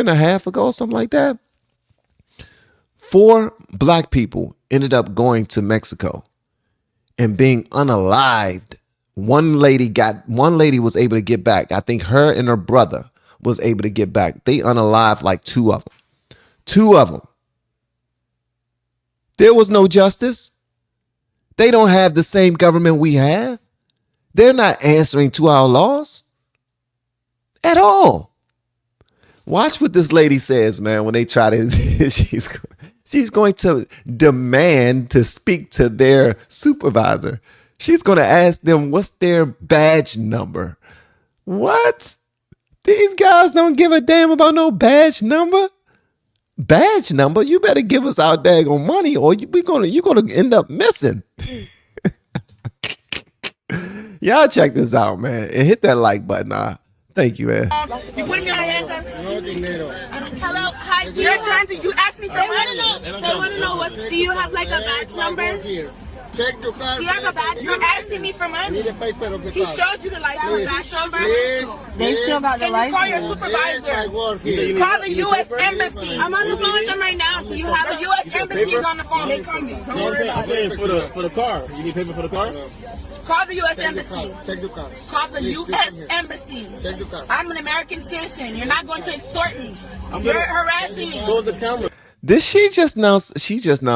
and a half ago, something like that? 4 black people ended up going to Mexico and being unalived. One lady was able to get back. I think her and her brother was able to get back. They unalived like two of them. Two of them. There was no justice. They don't have the same government we have. They're not answering to our laws at all. Watch what this lady says, man, when they try to, she's going to demand to speak to their supervisor. She's going to ask them what's their badge number. What? These guys don't give a damn about no badge number. Badge number? You better give us our daggone money or you're gonna end up missing. Y'all check this out, man, and hit that like button. Thank you, man. You put me on handcuffs? No dinero. Hello, hi. You asked me for money. They want to know do you have like a badge number? Check your card. Do you have a badge number? You're asking me for money. Need a paper of the He card. showed you the license badge number. They still got the license. Call your supervisor. Call the U.S. Embassy. I'm on the phone with them right now. Do you have the U.S. Embassy is on the phone? They coming. Don't worry about it. For the car. You need paper for the car? Call the U.S. Embassy. Check your card. Call the U.S. Embassy. Check your card. I'm an American citizen. You're not going to extort me. You're harassing me. Close the camera. She just now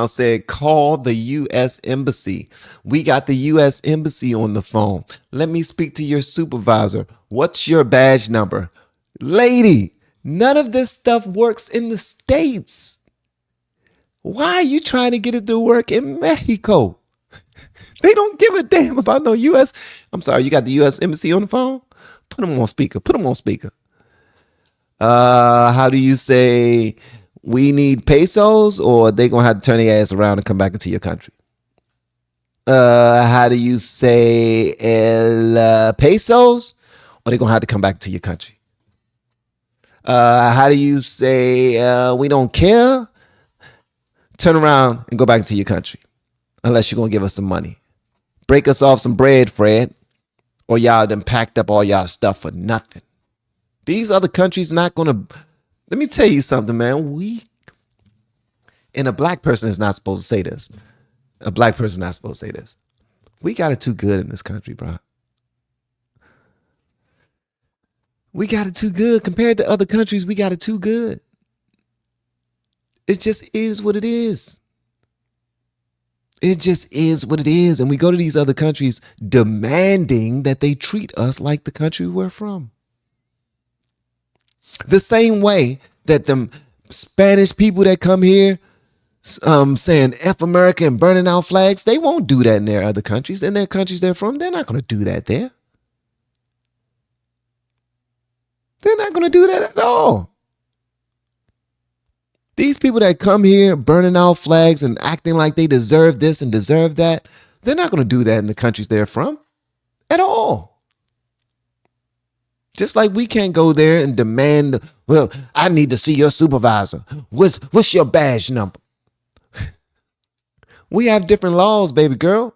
said, call the U.S. Embassy. We got the U.S. Embassy on the phone. Let me speak to your supervisor. What's your badge number? Lady, none of this stuff works in the States. Why are you trying to get it to work in Mexico? They don't give a damn about no U.S. I'm sorry, you got the U.S. Embassy on the phone? Put them on speaker. How do you say... we need pesos, or they gonna have to turn their ass around and come back into your country? How do you say el pesos, or they gonna have to come back to your country? How do you say we don't care? Turn around and go back into your country, unless you're gonna give us some money. Break us off some bread, Fred, or y'all done packed up all y'all stuff for nothing. These other countries not gonna. Let me tell you something, man. And a black person is not supposed to say this. A black person is not supposed to say this. We got it too good in this country, bro. We got it too good. Compared to other countries, we got it too good. It just is what it is. It just is what it is. And we go to these other countries demanding that they treat us like the country we're from. The same way that them Spanish people that come here saying F America and burning out flags, they won't do that in their other countries. In their countries they're from, they're not going to do that there. They're not going to do that at all. These people that come here burning out flags and acting like they deserve this and deserve that, they're not going to do that in the countries they're from at all. Just like we can't go there and demand, well, I need to see your supervisor. What's your badge number? We have different laws, baby girl.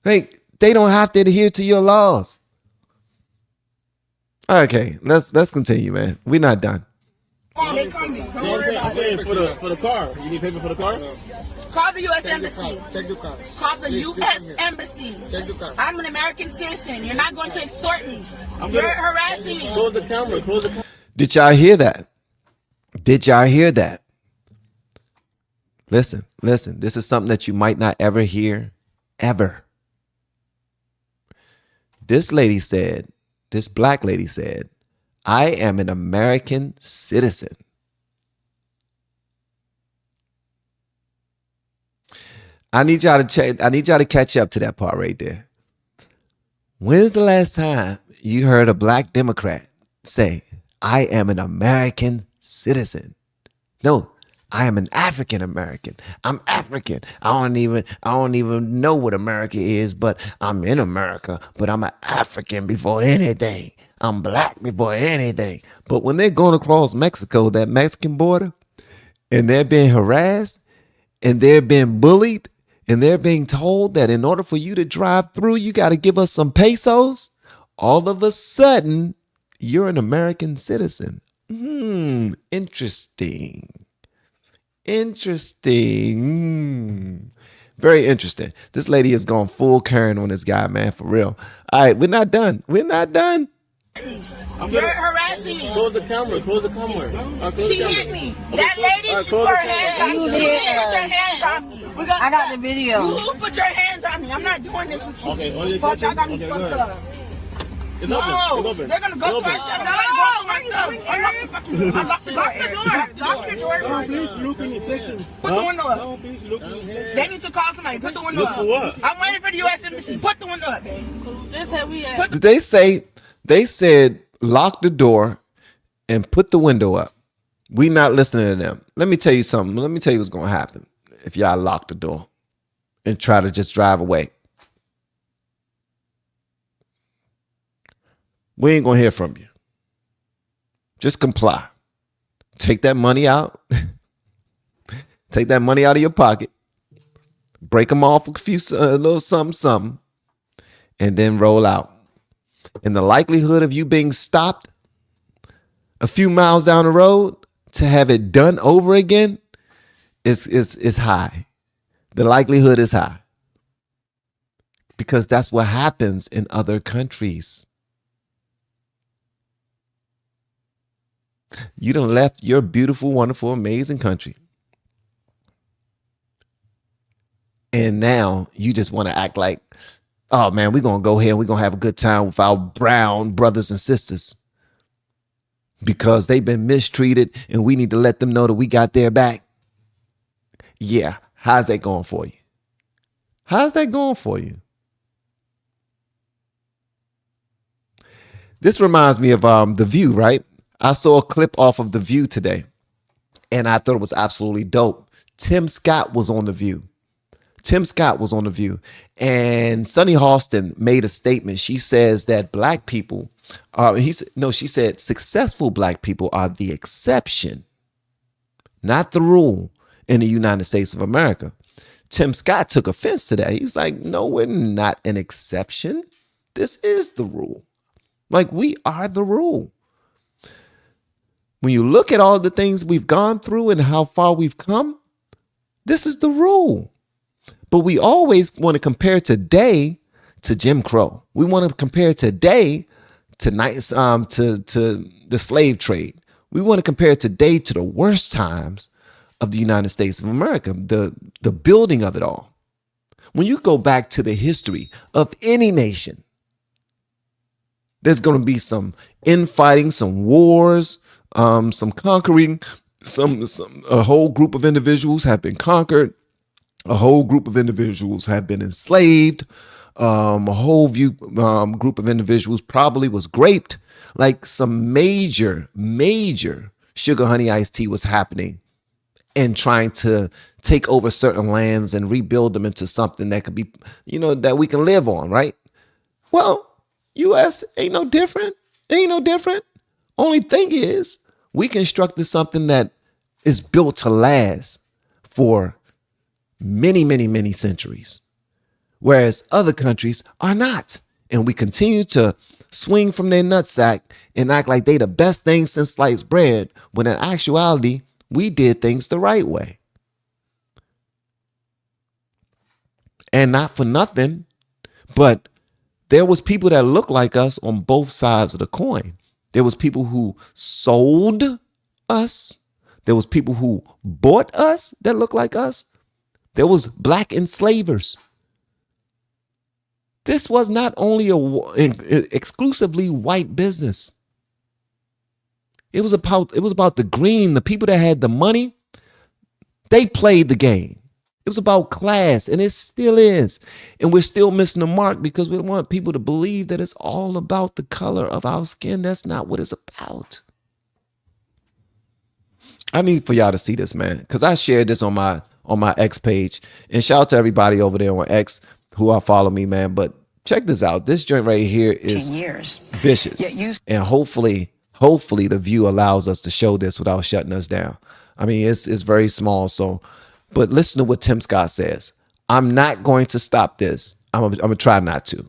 Hey, they don't have to adhere to your laws. Okay, let's continue, man. We're not done. They coming. Don't worry about it. For the car. You need paper for the car? Call the U.S. Embassy. Check your card. Call the U.S. Embassy. Check your card. I'm an American citizen. You're not going to extort me. You're harassing me. Close the camera. Did y'all hear that? Did y'all hear that? Listen. This is something that you might not ever hear, ever. This black lady said, I am an American citizen. I need y'all to catch up to that part right there. When's the last time you heard a black Democrat say, I am an American citizen? No, I am an African American. I'm African. I don't even know what America is, but I'm in America. But I'm an African before anything. I'm black before anything. But when they're going across Mexico, that Mexican border, and they're being harassed, and they're being bullied, and they're being told that in order for you to drive through, you got to give us some pesos, all of a sudden, you're an American citizen. Interesting. Very interesting. This lady has gone full Karen on this guy, man, for real. All right, we're not done. We're not done. You're harassing me. Close the camera. Close the camera. She hit me. That lady, she put her hands on me. You put your hands on me. I got the video. You put your hands on me. I'm not doing this with you. Okay, on your Fuck, y'all got me okay, fucked go ahead. up. It's No, open. It's open. they're gonna go through our shit. No, lock the door. Lock the door. Please look in the section. Put the window up. No, please look in the section. They need to call somebody. Put the window Look up. for what? I'm waiting for the U.S. Embassy. Put the window up, baby. This how we at. Did they say, they said, lock the door and put the window up. We not listening to them. Let me tell you something. Let me tell you what's going to happen if y'all lock the door and try to just drive away. We ain't going to hear from you. Just comply. Take that money out. Take that money out of your pocket. Break them off a few, a little something, and then roll out. And the likelihood of you being stopped a few miles down the road to have it done over again is high. The likelihood is high. Because that's what happens in other countries. You done left your beautiful, wonderful, amazing country. And now you just want to act like, oh man, we're going to go here and we're going to have a good time with our brown brothers and sisters because they've been mistreated and we need to let them know that we got their back. Yeah. How's that going for you? How's that going for you? This reminds me of The View, right? I saw a clip off of The View today and I thought it was absolutely dope. Tim Scott was on The View. And Sunny Halston made a statement. She says that black people she said successful black people are the exception, not the rule in the United States of America. Tim Scott took offense to that. He's like, no, we're not an exception. This is the rule. Like, we are the rule. When you look at all the things we've gone through and how far we've come, this is the rule. But we always want to compare today to Jim Crow. We want to compare today to the slave trade. We want to compare today to the worst times of the United States of America, the building of it all. When you go back to the history of any nation, there's going to be some infighting, some wars, some conquering, a whole group of individuals have been conquered. A whole group of individuals have been enslaved. A whole group of individuals probably was raped. Like some major sugar honey iced tea was happening and trying to take over certain lands and rebuild them into something that could be, that we can live on, right? Well, U.S. ain't no different. Only thing is we constructed something that is built to last for many, many, many centuries, whereas other countries are not. And we continue to swing from their nutsack and act like they the best thing since sliced bread, when in actuality, we did things the right way. And not for nothing, but there was people that looked like us on both sides of the coin. There was people who sold us. There was people who bought us that looked like us. There was black enslavers. This was not only exclusively white business. It was about the green, the people that had the money. They played the game. It was about class, and it still is. And we're still missing the mark because we want people to believe that it's all about the color of our skin. That's not what it's about. I need for y'all to see this, man, because I shared this on my X page. And shout out to everybody over there on X who are following me, man. But check this out. This joint right here is vicious. And hopefully the View allows us to show this without shutting us down. I mean, it's very small. So, but listen to what Tim Scott says. I'm not going to stop this. I'm going to try not to.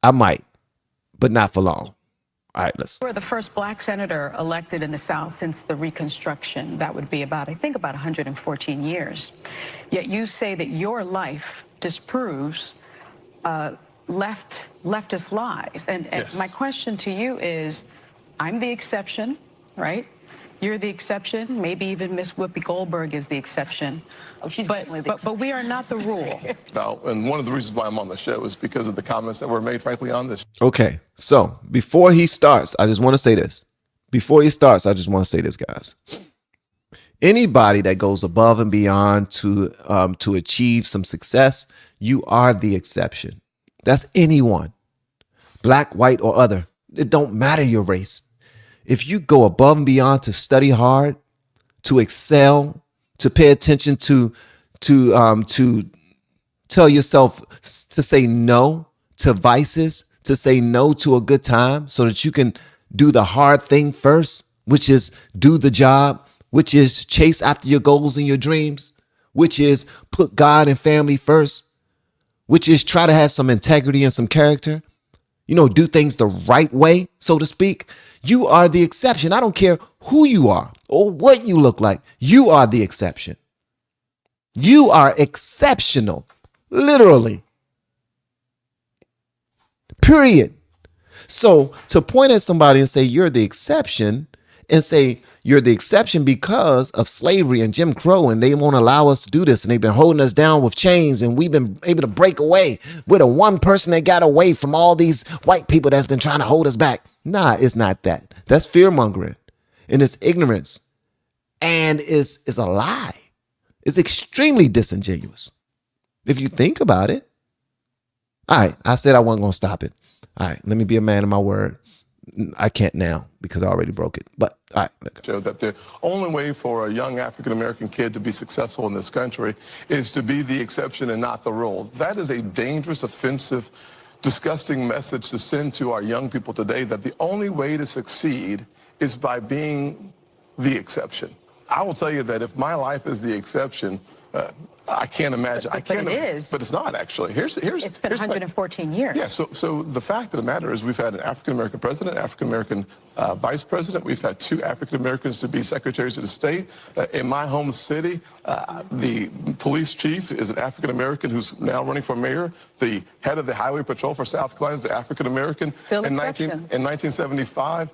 I might, but not for long. All right, let's. You were the first black senator elected in the South since the Reconstruction. That would be about 114 years. Yet you say that your life disproves leftist lies. And my question to you is, I'm the exception, right? You're the exception. Maybe even Miss Whoopi Goldberg is the exception. Oh, she's definitely the exception. But we are not the rule. No, and one of the reasons why I'm on the show is because of the comments that were made, frankly, on this. Okay, so before he starts, I just want to say this. Before he starts, I just want to say this, guys. Anybody that goes above and beyond to achieve some success, you are the exception. That's anyone, black, white, or other. It don't matter your race. If you go above and beyond to study hard, to excel, to pay attention to tell yourself to say no to vices, to say no to a good time so that you can do the hard thing first, which is do the job, which is chase after your goals and your dreams, which is put God and family first, which is try to have some integrity and some character, do things the right way, so to speak. You are the exception. I don't care who you are or what you look like. You are the exception. You are exceptional, literally. Period. So to point at somebody and say you're the exception and say you're the exception because of slavery and Jim Crow and they won't allow us to do this and they've been holding us down with chains and we've been able to break away. We're the one person that got away from all these white people that's been trying to hold us back. Nah, it's not that. That's fear mongering and it's ignorance and it's a lie. It's extremely disingenuous if you think about it. All right, I said I wasn't going to stop it. All right, let me be a man of my word. I can't now because I already broke it. But all right. Show that the only way for a young African-American kid to be successful in this country is to be the exception and not the rule. That is a dangerous, offensive, disgusting message to send to our young people today, that the only way to succeed is by being the exception. I will tell you that if my life is the exception, I can't imagine. But it is. But it's not, actually. It's been 114 years. Yeah, so the fact of the matter is we've had an African-American president, African-American vice president. We've had 2 African-Americans to be secretaries of the state. In my home city, the police chief is an African-American who's now running for mayor. The head of the highway patrol for South Carolina is an African-American. Still in exceptions. In 1975,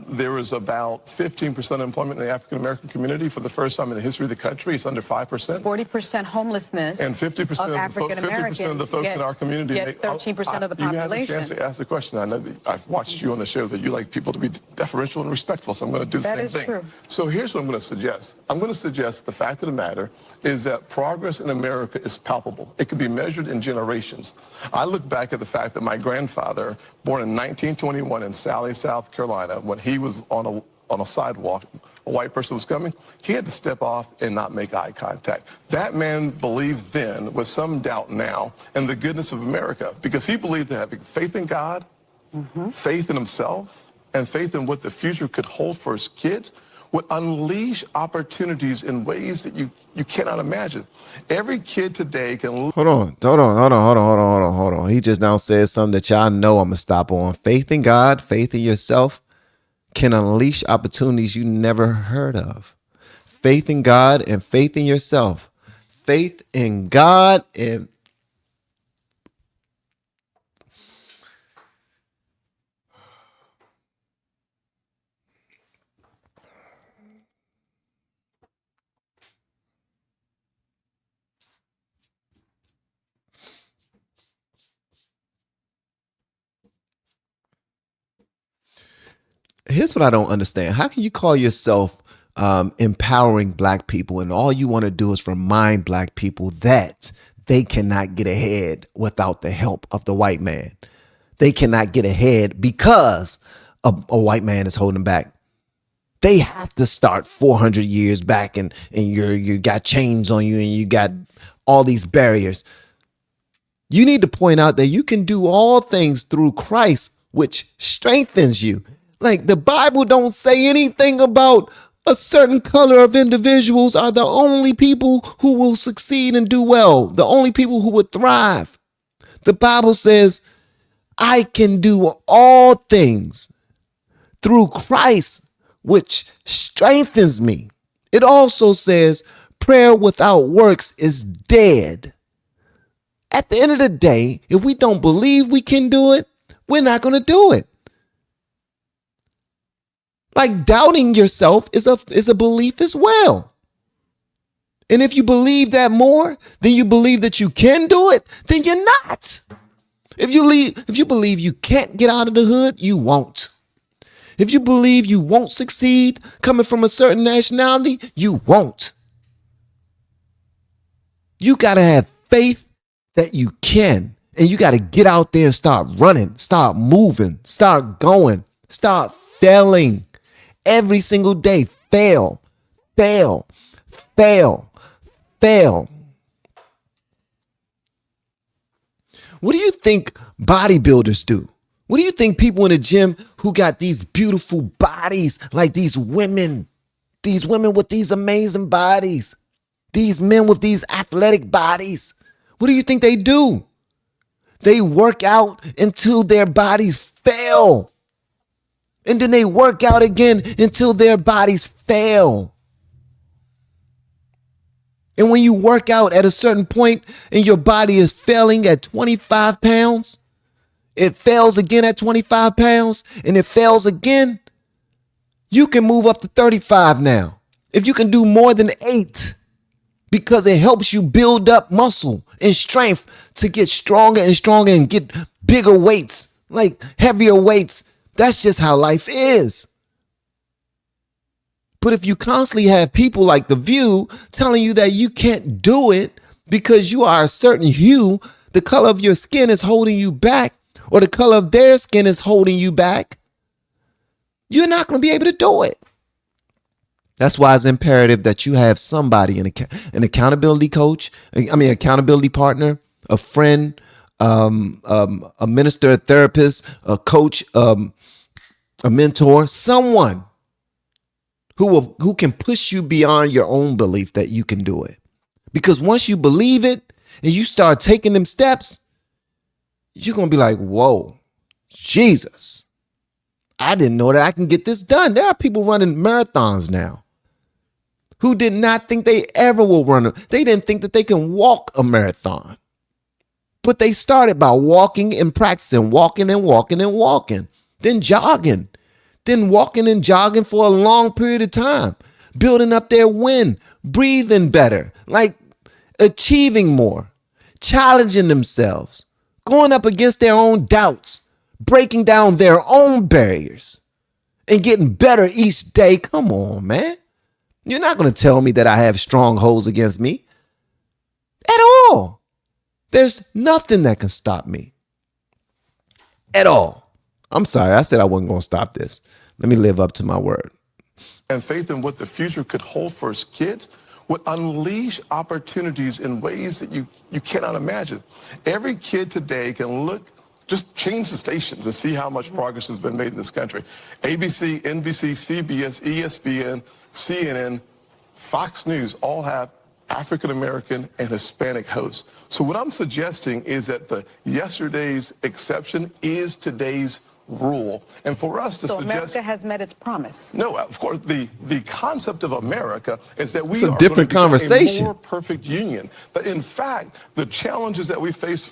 there was about 15% employment in the African-American community. For the first time in the history of the country, it's under 5%. 40% homelessness. And 50% of the folks in our community get 13% of the population. You had the chance to ask the question. I know that I've watched you on the show that you like people to be deferential and respectful, so I'm going to do the same thing. That is true. So here's what I'm going to suggest. I'm going to suggest the fact of the matter is that progress in America is palpable. It can be measured in generations. I look back at the fact that my grandfather, born in 1921 in Sally, South Carolina, when he was on a sidewalk, a white person was coming, he had to step off and not make eye contact. That man believed then, with some doubt now, in the goodness of America, because he believed that having faith in God, faith in himself, and faith in what the future could hold for his kids would unleash opportunities in ways that you cannot imagine. Every kid today can... Hold on. He just now said something that y'all know I'm going to stop on. Faith in God, faith in yourself, can unleash opportunities you never heard of. Faith in God and faith in yourself. Faith in God and here's what I don't understand. How can you call yourself empowering black people and all you want to do is remind black people that they cannot get ahead without the help of the white man? They cannot get ahead because a white man is holding back. They have to start 400 years back and you got chains on you and you got all these barriers. You need to point out that you can do all things through Christ, which strengthens you. Like the Bible don't say anything about a certain color of individuals are the only people who will succeed and do well, the only people who would thrive. The Bible says, I can do all things through Christ, which strengthens me. It also says prayer without works is dead. At the end of the day, if we don't believe we can do it, we're not going to do it. Like doubting yourself is a belief as well. And if you believe that more than you believe that you can do it, then you're not. If you believe you can't get out of the hood, you won't. If you believe you won't succeed coming from a certain nationality, you won't. You got to have faith that you can. And you got to get out there and start running, start moving, start going, start failing. Every single day, fail, fail, fail, fail. What do you think bodybuilders do? What do you think people in the gym who got these beautiful bodies, like these women with these amazing bodies, these men with these athletic bodies, what do you think they do? They work out until their bodies fail. And then they work out again until their bodies fail. And when you work out at a certain point and your body is failing at 25 pounds, it fails again at 25 pounds, and it fails again, you can move up to 35 now. If you can do more than 8, because it helps you build up muscle and strength to get stronger and stronger and get bigger weights, like heavier weights. That's just how life is. But if you constantly have people like The View telling you that you can't do it because you are a certain hue, the color of your skin is holding you back, or the color of their skin is holding you back, you're not going to be able to do it. That's why it's imperative that you have somebody, an accountability coach, accountability partner, a friend, a minister, a therapist, a coach, a mentor, someone who can push you beyond your own belief that you can do it. Because once you believe it and you start taking them steps, you're going to be like, whoa, Jesus, I didn't know that I can get this done. There are people running marathons now who did not think they ever will run. They didn't think that they can walk a marathon. But they started by walking and practicing, walking and walking and walking, then jogging, then walking and jogging for a long period of time, building up their wind, breathing better, like achieving more, challenging themselves, going up against their own doubts, breaking down their own barriers, and getting better each day. Come on, man. You're not going to tell me that I have strongholds against me at all. There's nothing that can stop me at all. I'm sorry. I said I wasn't going to stop this. Let me live up to my word. And faith in what the future could hold for his kids would unleash opportunities in ways that you cannot imagine. Every kid today can look, just change the stations and see how much progress has been made in this country. ABC, NBC, CBS, ESPN, CNN, Fox News all have African-American and Hispanic hosts. So what I'm suggesting is that the yesterday's exception is today's rule. And for us to so suggest... America has met its promise. No, of course, the concept of America is that we it's a are different going to conversation. A more perfect union. But in fact, the challenges that we faced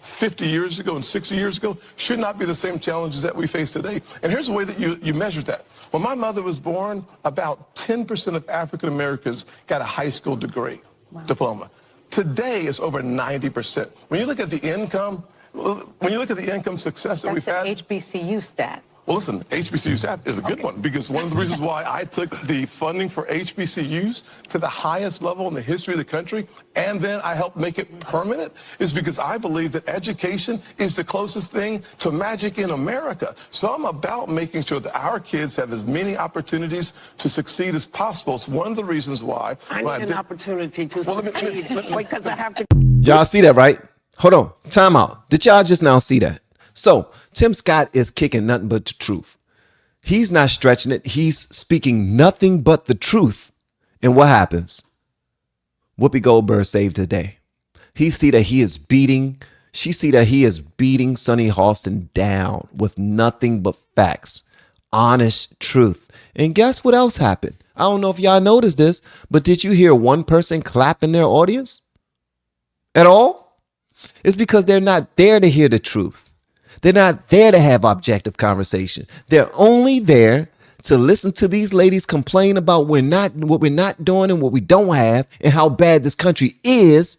50 years ago and 60 years ago should not be the same challenges that we face today. And here's the way that you measure that. When my mother was born, about 10% of African Americans got a high school degree, diploma. Today, it's over 90%. When you look at the income, success that we've had. That's an HBCU stat. Well, listen, HBCU stat is a good one, because one of the reasons why I took the funding for HBCUs to the highest level in the history of the country, and then I helped make it permanent, is because I believe that education is the closest thing to magic in America. So I'm about making sure that our kids have as many opportunities to succeed as possible. It's one of the reasons why I need an opportunity to succeed because I have to. Y'all see that, right? Hold on. Time out. Did y'all just now see that? So Tim Scott is kicking nothing but the truth. He's not stretching it. He's speaking nothing but the truth. And what happens? Whoopi Goldberg saved the day. She see that he is beating Sonny Halston down with nothing but facts, honest truth. And guess what else happened? I don't know if y'all noticed this, but did you hear one person clap in their audience at all? It's because they're not there to hear the truth. They're not there to have objective conversation. They're only there to listen to these ladies complain about what we're not doing and what we don't have and how bad this country is,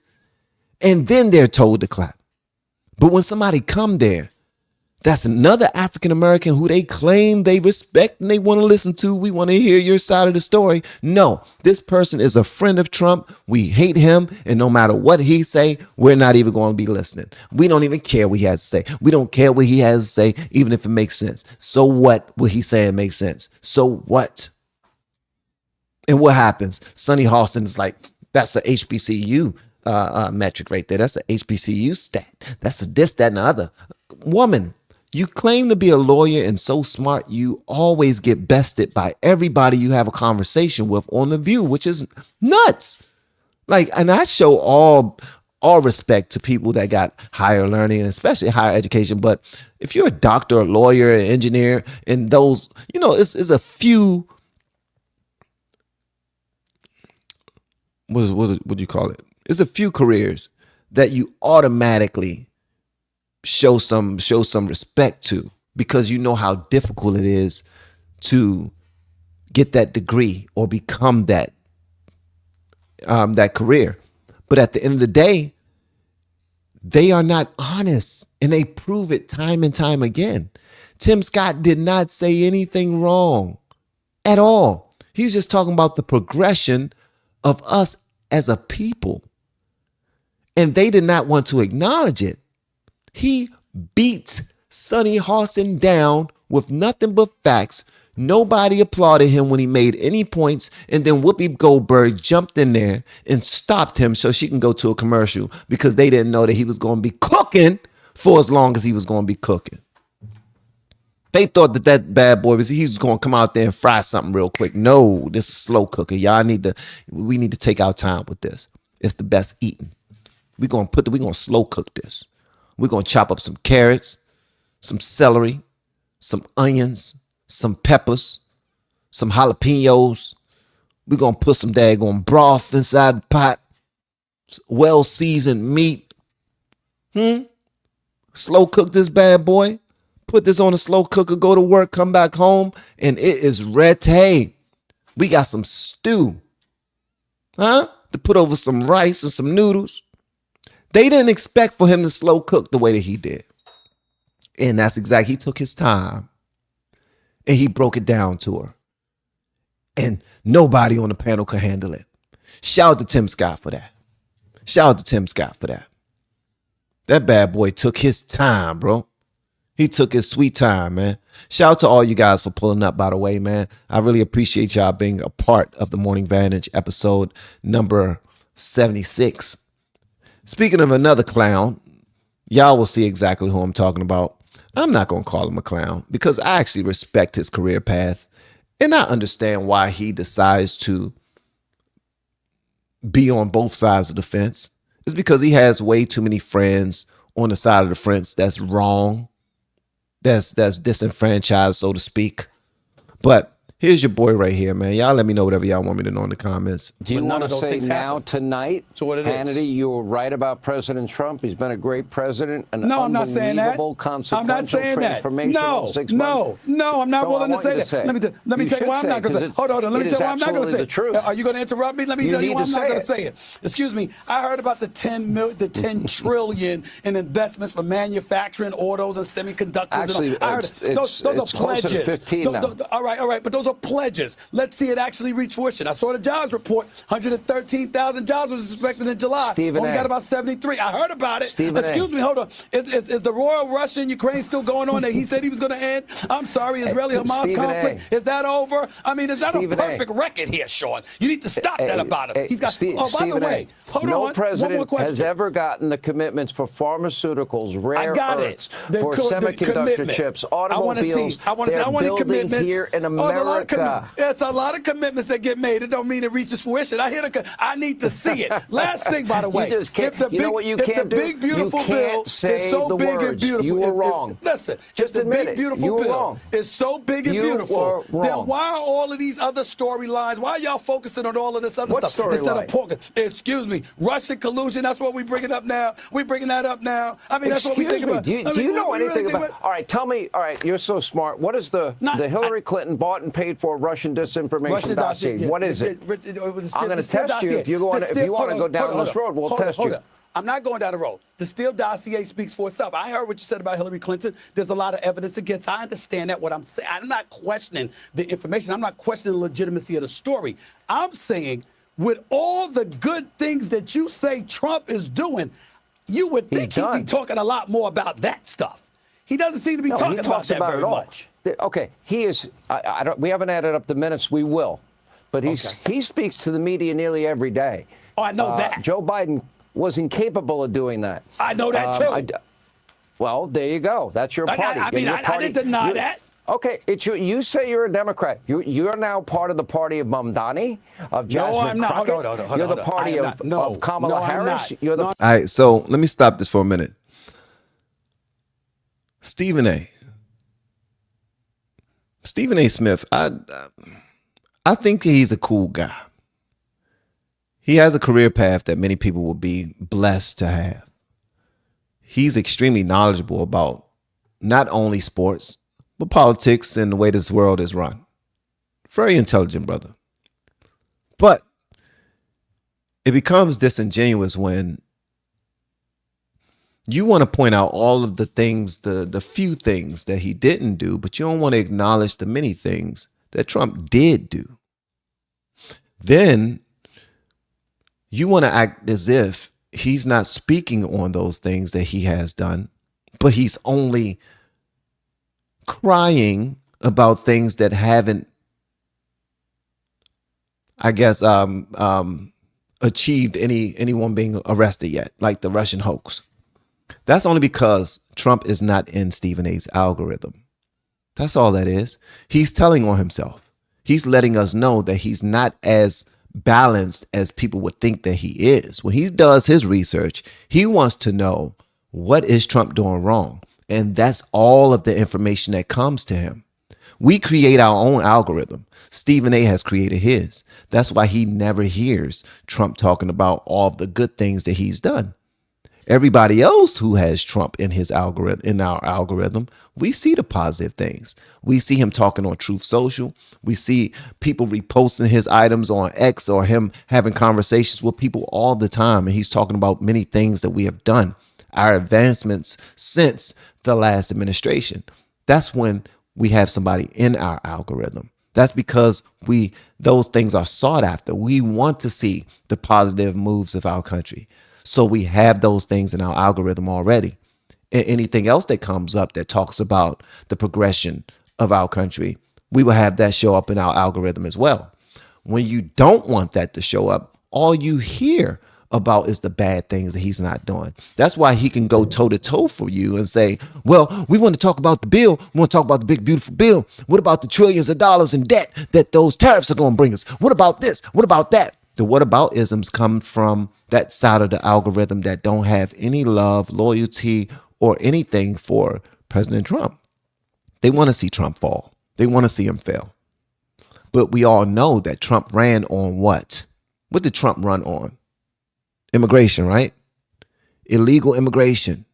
and then they're told to clap. But when somebody come there, that's another African American who they claim they respect and they want to listen to. We want to hear your side of the story. No, this person is a friend of Trump. We hate him. And no matter what he say, we're not even going to be listening. We don't even care what he has to say. We don't care what he has to say, even if it makes sense. So what will he say? It makes sense. So what? And what happens? Sonny Halston is like, that's a HBCU metric right there. That's a HBCU stat. That's a this, that, and the other. Woman, you claim to be a lawyer and so smart, you always get bested by everybody you have a conversation with on The View, which is nuts. Like, and I show all respect to people that got higher learning and especially higher education. But if you're a doctor, a lawyer, an engineer, and those, it's a few, what do you call it? It's a few careers that you automatically show some respect to, because you know how difficult it is to get that degree or become that career. But at the end of the day, they are not honest, and they prove it time and time again. Tim Scott did not say anything wrong at all. He was just talking about the progression of us as a people, and they did not want to acknowledge it. He beat Sonny Halston down with nothing but facts. Nobody applauded him when he made any points. And then Whoopi Goldberg jumped in there and stopped him so she can go to a commercial, because they didn't know that he was going to be cooking for as long as he was going to be cooking. They thought that bad boy he was going to come out there and fry something real quick. No, this is slow cooker. We need to take our time with this. It's the best eating. We're going to slow cook this. We're going to chop up some carrots, some celery, some onions, some peppers, some jalapenos. We're going to put some daggone broth inside the pot, well-seasoned meat. Slow cook this bad boy. Put this on a slow cooker, go to work, come back home, and it is ready. We got some stew, to put over some rice or some noodles. They didn't expect for him to slow cook the way that he did. And that's exactly, he took his time and he broke it down to her. And nobody on the panel could handle it. Shout out to Tim Scott for that. That bad boy took his time, bro. He took his sweet time, man. Shout out to all you guys for pulling up, by the way, man. I really appreciate y'all being a part of the Morning Vantage episode number 76. Speaking of another clown, y'all will see exactly who I'm talking about. I'm not going to call him a clown because I actually respect his career path, and I understand why he decides to be on both sides of the fence. It's because he has way too many friends on the side of the fence that's wrong, that's disenfranchised, so to speak. But here's your boy right here, man. Y'all let me know whatever y'all want me to know in the comments. Do you want to say now, tonight, Hannity, you were right about President Trump? He's been a great president, No, I'm not saying that. I'm not saying that. No, I'm not willing to say that. Let me tell you why I'm not going to say it. Hold on. Let me tell you why I'm not going to say it. Are you going to interrupt me? Let me tell you why I'm not going to say it. Excuse me. I heard about the 10 trillion in investments for manufacturing, autos, and semiconductors. Actually, I heard those are pledges. To 15 now. All right, but those are pledges. Let's see it actually reach fruition. I saw the jobs report. 113,000 jobs was expected in July. Stephen Only A. got about 73. I heard about it. Stephen Excuse me, hold on. Is the royal Russia-Ukraine still going on that he said he was going to end? I'm sorry, Israeli-Hamas conflict. Is that over? I mean, is that a perfect record here, Sean? You need to stop that about him. He's got. By the way, hold on. No president has ever gotten the commitments for pharmaceuticals, rare earths, for semiconductor chips, automobiles. I want commitments here in America. America. It's a lot of commitments that get made. It don't mean it reaches fruition. I need to see it. Last thing, by the way, You just can't. You know what you can't do? Big beautiful You can't bill say is so the big and words. beautiful. You were wrong. Listen, Just if the admit big it. beautiful You were bill wrong. is so big and You beautiful, were then wrong. why are all of these other storylines? Why are y'all focusing on all of this other What stuff instead of storyline? excuse me, Russian collusion? That's what we bringing up now. We bringing that up now. I mean, that's what we think about. Do you know anything about? All right, tell me. All right, you're so smart. What is the Hillary Clinton bought and paid for Russian disinformation dossier? What is it? I'm going to test you if you want to go down this road. We'll test you. I'm not going down the road. The Steele dossier speaks for itself. I heard what you said about Hillary Clinton. There's a lot of evidence against. I understand that. What I'm saying, I'm not questioning the information. I'm not questioning the legitimacy of the story. I'm saying, with all the good things that you say Trump is doing, you would think he'd be talking a lot more about that stuff. He doesn't seem to be talking about that very much. Okay, he is. I don't. We haven't added up the minutes. We will, but he speaks to the media nearly every day. Oh, I know that. Joe Biden was incapable of doing that. I know that too. Well, there you go. That's your party. I didn't deny that. Okay, it's you say you're a Democrat. You're now part of the party of Mamdani, of Jasmine No, I'm not. Crockett. Hold on. You're the party of Kamala Harris. You're the. All right, so let me stop this for a minute. Stephen A. Smith, I think he's a cool guy. He has a career path that many people will be blessed to have. He's extremely knowledgeable about not only sports, but politics and the way this world is run. Very intelligent brother. But it becomes disingenuous when you want to point out all of the things, the few things that he didn't do, but you don't want to acknowledge the many things that Trump did do. Then you want to act as if he's not speaking on those things that he has done, but he's only crying about things that haven't, I guess, achieved anyone being arrested yet, like the Russian hoax. That's only because Trump is not in Stephen A's algorithm. That's all that is. He's telling on himself. He's letting us know that he's not as balanced as people would think that he is. When he does his research, he wants to know, what is Trump doing wrong? And that's all of the information that comes to him. We create our own algorithm. Stephen A has created his. That's why he never hears Trump talking about all of the good things that he's done. Everybody else who has Trump in his algorithm, in our algorithm, we see the positive things. We see him talking on Truth Social. We see people reposting his items on X, or him having conversations with people all the time. And he's talking about many things that we have done, our advancements since the last administration. That's when we have somebody in our algorithm. That's because those things are sought after. We want to see the positive moves of our country. So we have those things in our algorithm already. And anything else that comes up that talks about the progression of our country, we will have that show up in our algorithm as well. When you don't want that to show up, all you hear about is the bad things that he's not doing. That's why he can go toe to toe for you and say, well, we want to talk about the bill. We want to talk about the big, beautiful bill. What about the trillions of dollars in debt that those tariffs are going to bring us? What about this? What about that? The whataboutisms come from that side of the algorithm that don't have any love, loyalty, or anything for President Trump. They want to see Trump fall. They want to see him fail. But we all know that Trump ran on what? What did Trump run on? Immigration, right? Illegal immigration.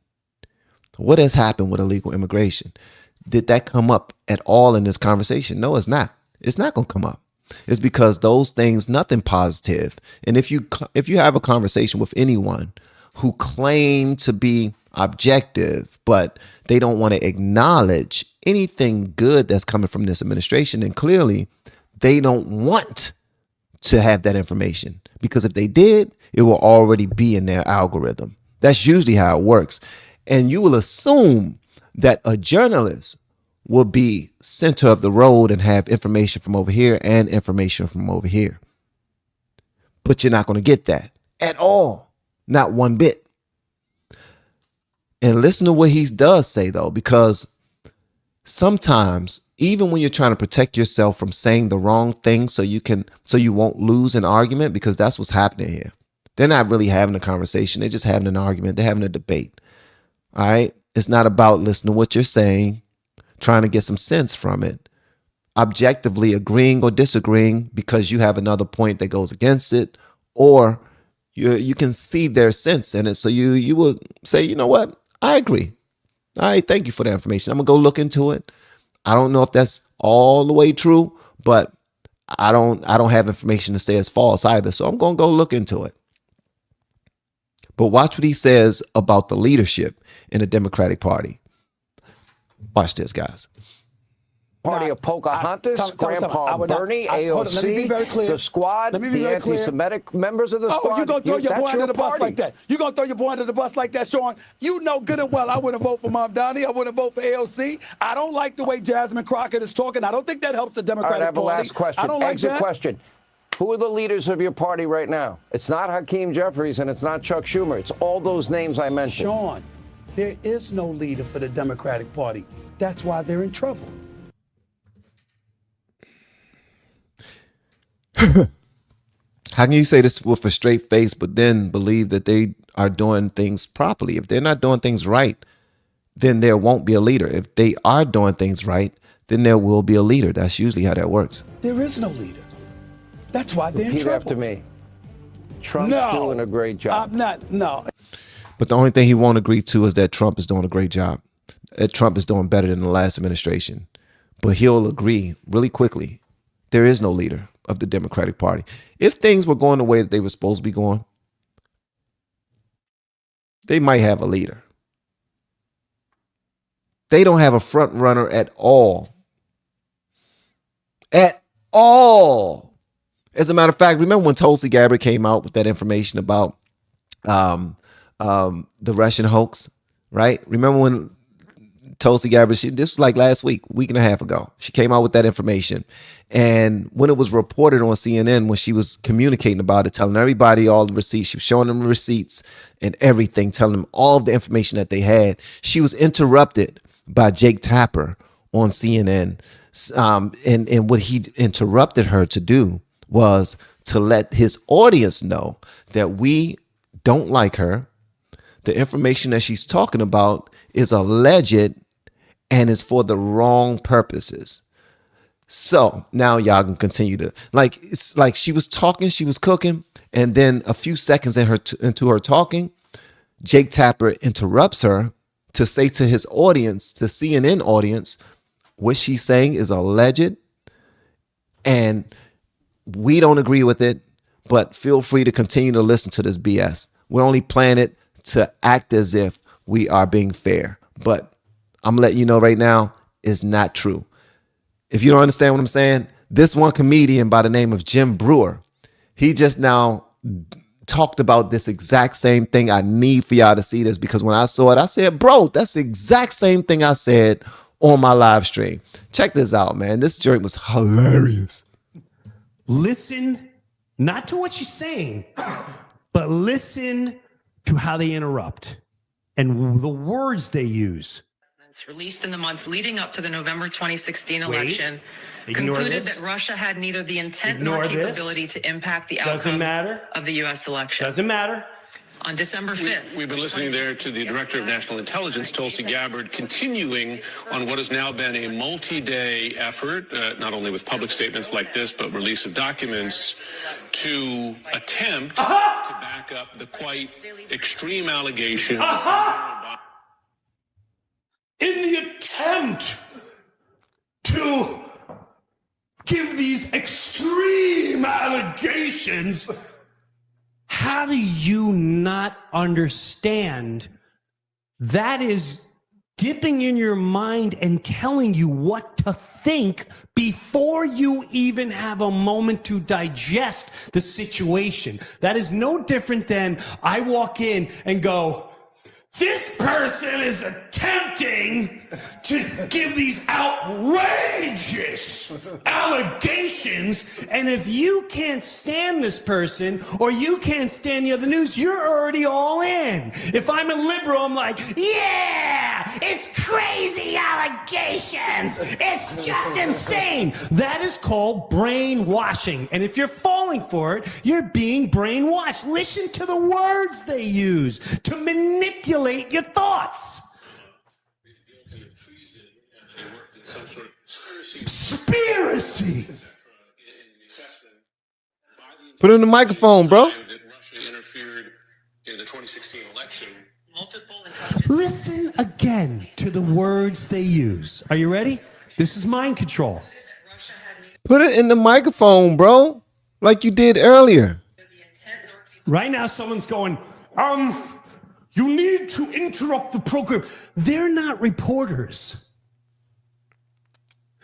What has happened with illegal immigration? Did that come up at all in this conversation? No, it's not. It's not going to come up. It's because those things, nothing positive. And if you have a conversation with anyone who claim to be objective, but they don't want to acknowledge anything good that's coming from this administration, and clearly they don't want to have that information, because if they did, it will already be in their algorithm. That's usually how it works. And you will assume that a journalist will be center of the road and have information from over here and information from over here. But you're not going to get that at all. Not one bit. And listen to what he does say, though, because sometimes, even when you're trying to protect yourself from saying the wrong thing so you won't lose an argument, because that's what's happening here. They're not really having a conversation. They're just having an argument. They're having a debate. All right. It's not about listening to what you're saying, trying to get some sense from it, objectively agreeing or disagreeing because you have another point that goes against it, or you can see their sense in it. So you will say, you know what? I agree. All right. Thank you for the information. I'm going to go look into it. I don't know if that's all the way true, but I don't have information to say it's false either. So I'm going to go look into it. But watch what he says about the leadership in the Democratic Party. Watch this, guys. Party of Pocahontas, Grandpa Bernie, AOC, let me be very clear. the squad, the anti-Semitic members of the squad. Oh, you're going to throw your boy under the bus like that. You're going to throw your boy under the bus like that, Sean. You know good and well I wouldn't vote for Mom Downey. I wouldn't vote for AOC. I don't like the way Jasmine Crockett is talking. I don't think that helps the Democratic Party. All right, I have a last question. I don't like that. Question. Who are the leaders of your party right now? It's not Hakeem Jeffries and it's not Chuck Schumer. It's all those names I mentioned. Sean, there is no leader for the Democratic Party. That's why they're in trouble. How can you say this with a straight face, but then believe that they are doing things properly? If they're not doing things right, then there won't be a leader. If they are doing things right, then there will be a leader. That's usually how that works. There is no leader. That's why they're in trouble. Repeat after me. Trump's doing a great job. No. But the only thing he won't agree to is that Trump is doing a great job. That Trump is doing better than the last administration. But he'll agree really quickly. There is no leader of the Democratic Party. If things were going the way that they were supposed to be going, they might have a leader. They don't have a front runner at all. At all. As a matter of fact, remember when Tulsi Gabbard came out with that information about the Russian hoax, right? Remember when Tulsi Gabbard, this was like last week and a half ago, she came out with that information. And when it was reported on CNN, when she was communicating about it, telling everybody all the receipts, she was showing them the receipts and everything, telling them all of the information that they had, she was interrupted by Jake Tapper on CNN. And what he interrupted her to do was to let his audience know that we don't like her. The information that she's talking about is alleged and is for the wrong purposes. So now y'all can continue to it's like she was talking, she was cooking, and then a few seconds into her talking, Jake Tapper interrupts her to say to his audience, to CNN audience, what she's saying is alleged, and we don't agree with it, but feel free to continue to listen to this BS. We're only playing it to act as if we are being fair. But I'm letting you know right now, it's not true. If you don't understand what I'm saying, this one comedian by the name of Jim Brewer, he just now talked about this exact same thing. I need for y'all to see this, because when I saw it, I said, bro, that's the exact same thing I said on my live stream. Check this out, man. This joint was hilarious. Listen, not to what she's saying, but listen to how they interrupt and the words they use. Released in the months leading up to the November 2016 election concluded that Russia had neither the intent nor capability to impact the outcome of the U.S. election. Doesn't matter. On December 5th. We've been listening there to the Director of National Intelligence, Tulsi Gabbard, continuing on what has now been a multi-day effort, not only with public statements like this, but release of documents to attempt to back up the quite extreme allegation. In the attempt to give these extreme allegations, how do you not understand that is dipping in your mind and telling you what to think before you even have a moment to digest the situation? That is no different than I walk in and go, This person is attempting to give these outrageous allegations, and if you can't stand this person or you can't stand the other news, you're already all in. If I'm a liberal, I'm like, yeah, it's crazy allegations. It's just insane. That is called brainwashing, and if you're falling for it, you're being brainwashed. Listen to the words they use to manipulate your thoughts. Conspiracy. Put it in the microphone, bro. Russia interfered in the 2016 election. Listen again to the words they use. Are you ready? This is mind control. Put it in the microphone, bro, like you did earlier. Right now, someone's going, you need to interrupt the program. They're not reporters.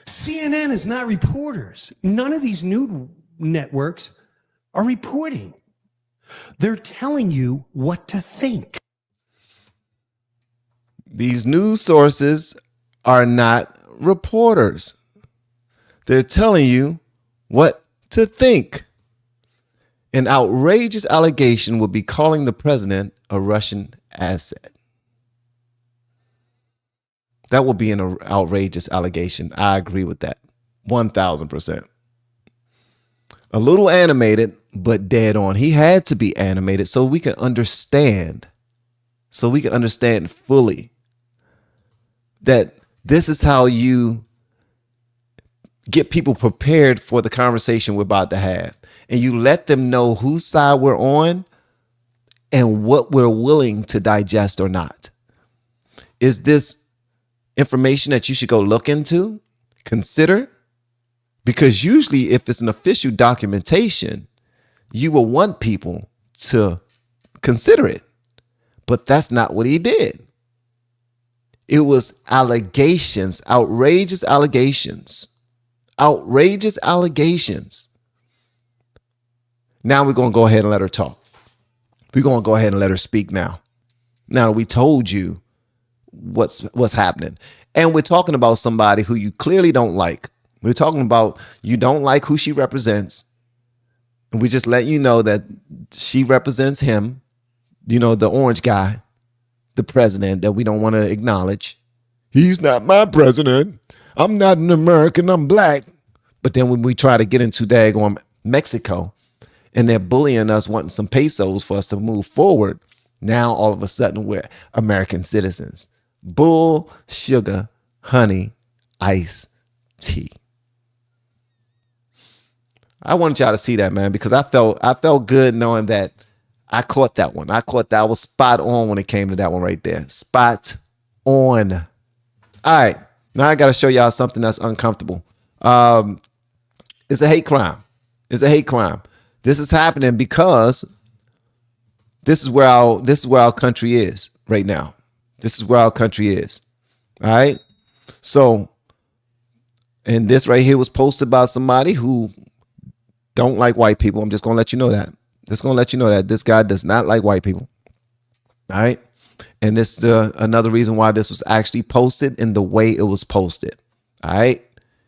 CNN is not reporters. None of these news networks are reporting. They're telling you what to think. These news sources are not reporters. They're telling you what to think. An outrageous allegation would be calling the president a Russian asset. That would be an outrageous allegation. I agree with that. 1,000%. A little animated, but dead on. He had to be animated so we can understand. So we can understand fully that this is how you get people prepared for the conversation we're about to have. And you let them know whose side we're on and what we're willing to digest or not. Is this information that you should go look into, consider? Because usually if it's an official documentation, you will want people to consider it. But that's not what he did. It was allegations, outrageous allegations. Outrageous allegations. Now we're going to go ahead and let her talk. We're going to go ahead and let her speak now. Now that we told you what's happening. And we're talking about somebody who you clearly don't like. We're talking about you don't like who she represents. And we just let you know that she represents him, you know, the orange guy, the president that we don't want to acknowledge. He's not my president. I'm not an American. I'm black. But then when we try to get into daggone Mexico and they're bullying us, wanting some pesos for us to move forward, now all of a sudden we're American citizens. Bull, sugar, honey, ice, tea. I wanted y'all to see that, man, because I felt good knowing that I caught that one. I caught that. I was spot on when it came to that one right there. Spot on. All right. Now I got to show y'all something that's uncomfortable. It's a hate crime. It's a hate crime. This is happening because this is where our country is right now. This is where our country is. All right. So, and this right here was posted by somebody who don't like white people. I'm just going to let you know that. Just going to let you know that this guy does not like white people. All right. And this is another reason why this was actually posted in the way it was posted. All right.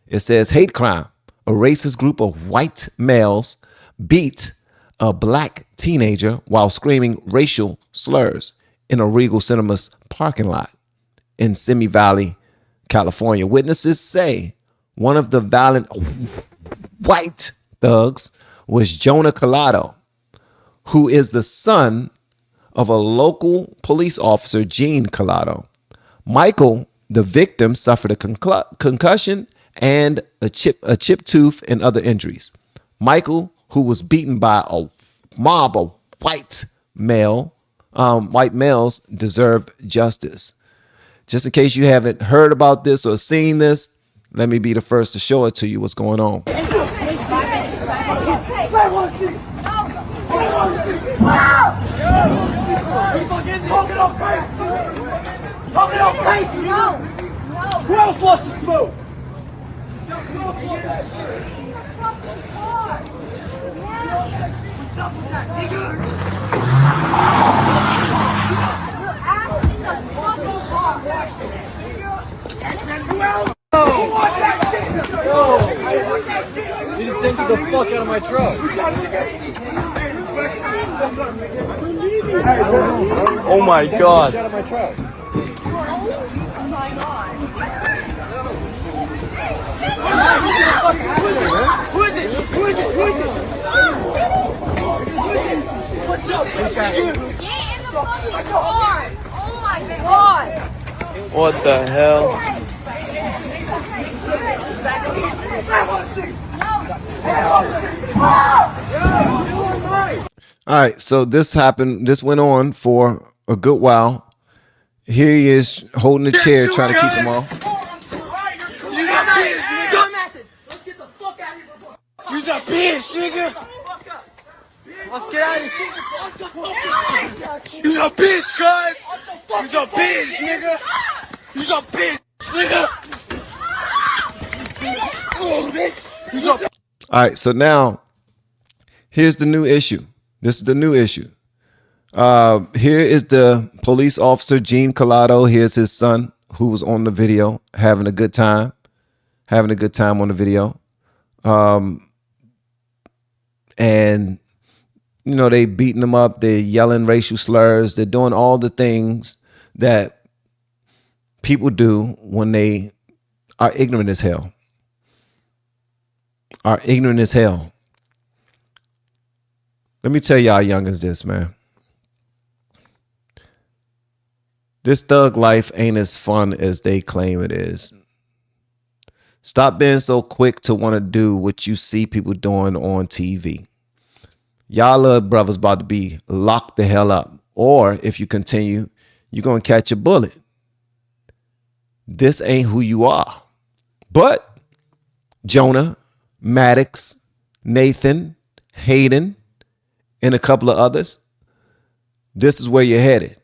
It says hate crime. A racist group of white males beat a black teenager while screaming racial slurs in a Regal Cinemas parking lot in Simi Valley, California. Witnesses say one of the violent white thugs was Jonah Collado, who is the son of a local police officer, Gene Collado. Michael, the victim, suffered a concussion and a chipped tooth and other injuries. Michael, who was beaten by a mob of white males, deserve justice. Just in case you haven't heard about this or seen this, let me be the first to show it to you what's going on. Who else wants to smoke? What's up with that, nigga? You just take the fuck out of my truck. Oh my god. Get out of my truck. Who is it? Who is it? Who is it? What's up? Get in the fucking car. Oh my god. What the hell? All right, so this happened. This went on for a good while. Here he is holding the chair, trying to keep him off. You got bitch, nigga. Let's get the fuck out of here. You got bitch, nigga. Let's get out of here. You got bitch, cuz. You got bitch, nigga. You got bitch, nigga. Oh, bitch. You got. All right, so now here's the new issue. This is the new issue. Here is the police officer, Gene Collado. Here's his son, who was on the video, having a good time on the video. And, you know, they beating him up. They're yelling racial slurs. They're doing all the things that people do when they are ignorant as hell. Let me tell y'all youngins this, man. This thug life ain't as fun as they claim it is. Stop being so quick to want to do what you see people doing on TV. Y'all little brothers about to be locked the hell up. Or if you continue, you're going to catch a bullet. This ain't who you are. But Jonah, Maddox, Nathan, Hayden, and a couple of others, this is where you're headed.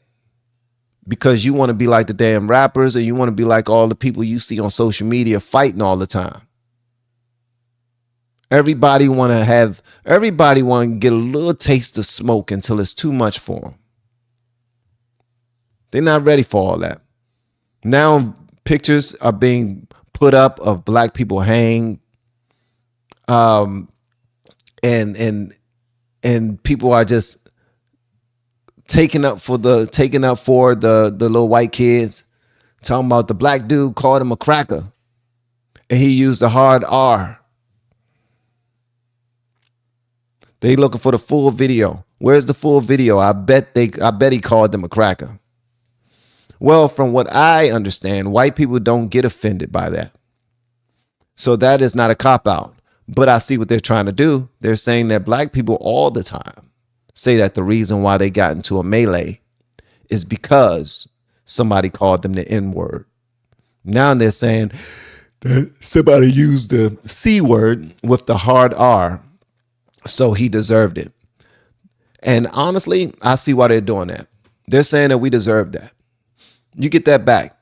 Because you want to be like the damn rappers, or you want to be like all the people you see on social media fighting all the time. Everybody want to get a little taste of smoke until it's too much for them. They're not ready for all that. Now pictures are being put up of black people hanged. And people are just taking up for the little white kids, talking about the black dude called him a cracker, and he used a hard R. They looking for the full video. Where's the full video? I bet he called them a cracker. Well, from what I understand, white people don't get offended by that. So that is not a cop-out. But I see what they're trying to do. They're saying that black people all the time say that the reason why they got into a melee is because somebody called them the N-word. Now they're saying that somebody used the C word with the hard R, so he deserved it. And honestly, I see why they're doing that. They're saying that we deserve that. You get that back.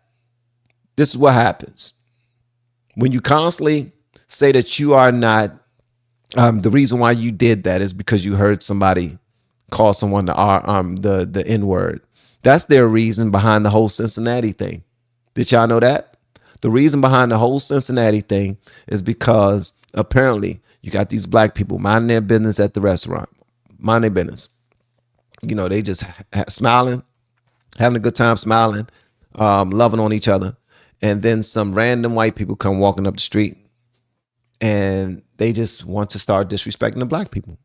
This is what happens. When you constantly say that you are not, the reason why you did that is because you heard somebody call someone the N-word. That's their reason behind the whole Cincinnati thing. Did y'all know that? The reason behind the whole Cincinnati thing is because apparently you got these black people minding their business at the restaurant, minding their business. You know, they just smiling, having a good time, smiling, loving on each other. And then some random white people come walking up the street and they just want to start disrespecting the black people.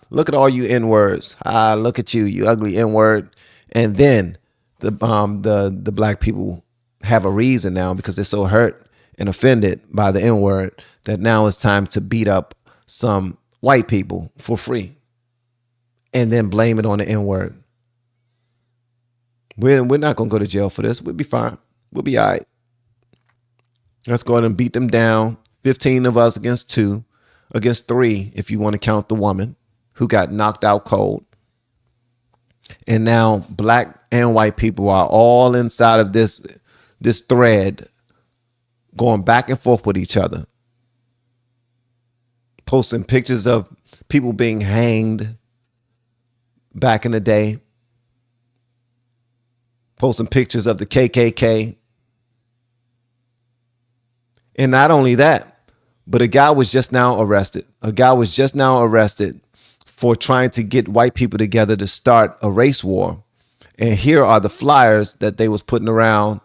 Look at all you N-words. Look at you, you ugly N-word. And then the black people have a reason now, because they're so hurt and offended by the N-word, that now it's time to beat up some white people for free and then blame it on the N-word. We're not going to go to jail for this. We'll be fine. We'll be all right. Let's go ahead and beat them down. 15 of us against 2, against 3, if you want to count the woman who got knocked out cold. And now black and white people are all inside of this thread, going back and forth with each other, posting pictures of people being hanged back in the day, posting pictures of the KKK, And not only that, but a guy was just now arrested. A guy was just now arrested for trying to get white people together to start a race war. And here are the flyers that they was putting around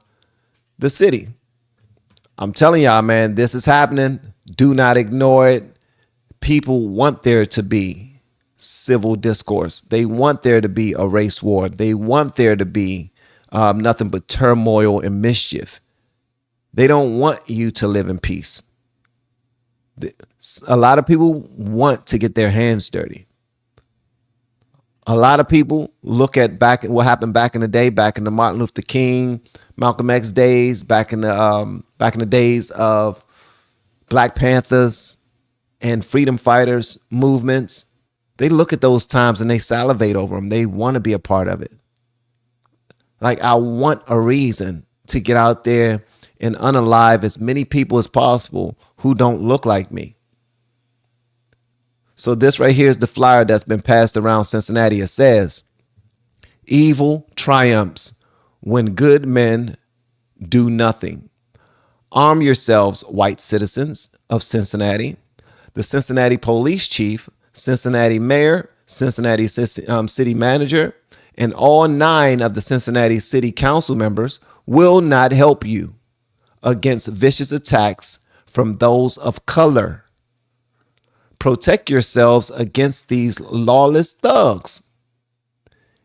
the city. I'm telling y'all, man, this is happening. Do not ignore it. People want there to be civil discourse. They want there to be a race war. They want there to be nothing but turmoil and mischief. They don't want you to live in peace. A lot of people want to get their hands dirty. A lot of people look at back what happened back in the day, back in the Martin Luther King, Malcolm X days, back in the days of Black Panthers and freedom fighters movements. They look at those times and they salivate over them. They want to be a part of it. Like, I want a reason to get out there and unalive as many people as possible who don't look like me. So this right here is the flyer that's been passed around Cincinnati. It says, "Evil triumphs when good men do nothing. Arm yourselves, white citizens of Cincinnati." The Cincinnati police chief, Cincinnati mayor, Cincinnati city manager, and all 9 of the Cincinnati city council members will not help you against vicious attacks from those of color. Protect yourselves against these lawless thugs.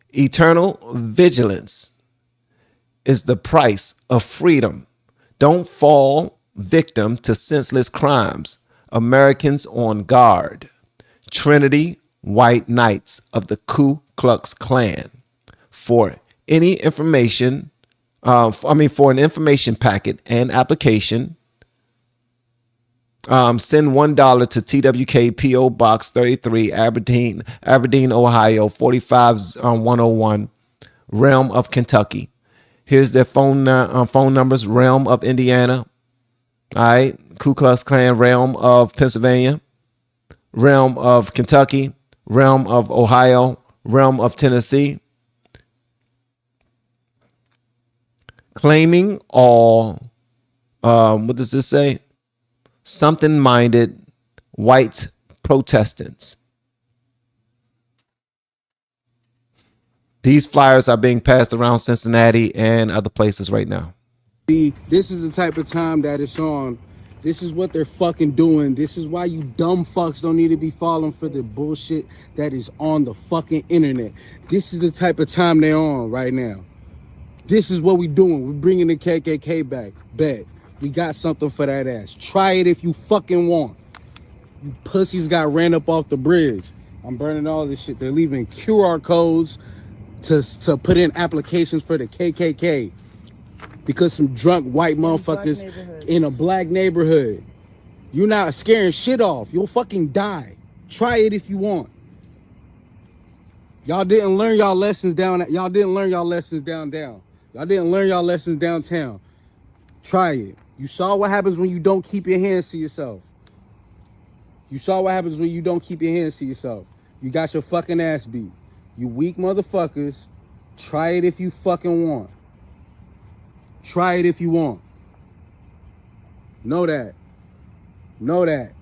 Eternal vigilance is the price of freedom. Don't fall victim to senseless crimes. Americans on guard. Trinity White Knights of the Ku Klux Klan. For any information, for an information packet and application, send $1 to TWK PO Box 33, Aberdeen, Ohio 45101, Realm of Kentucky. Here's their phone numbers: Realm of Indiana, all right, Ku Klux Klan Realm of Pennsylvania, Realm of Kentucky, Realm of Ohio, Realm of Tennessee. Claiming all, what does this say? Something-minded white Protestants. These flyers are being passed around Cincinnati and other places right now. This is the type of time that it's on. This is what they're fucking doing. This is why you dumb fucks don't need to be falling for the bullshit that is on the fucking internet. This is the type of time they're on right now. This is what we doing. We're bringing the KKK back. Bet. We got something for that ass. Try it if you fucking want. You pussies got ran up off the bridge. I'm burning all this shit. They're leaving QR codes to put in applications for the KKK because some drunk white motherfuckers in a black neighborhood. You're not scaring shit off. You'll fucking die. Try it if you want. Y'all didn't learn y'all lessons down. Y'all didn't learn y'all lessons down. Y'all didn't learn y'all lessons downtown. Try it. You saw what happens when you don't keep your hands to yourself. You saw what happens when you don't keep your hands to yourself. You got your fucking ass beat. You weak motherfuckers. Try it if you fucking want. Try it if you want. Know that. Know that.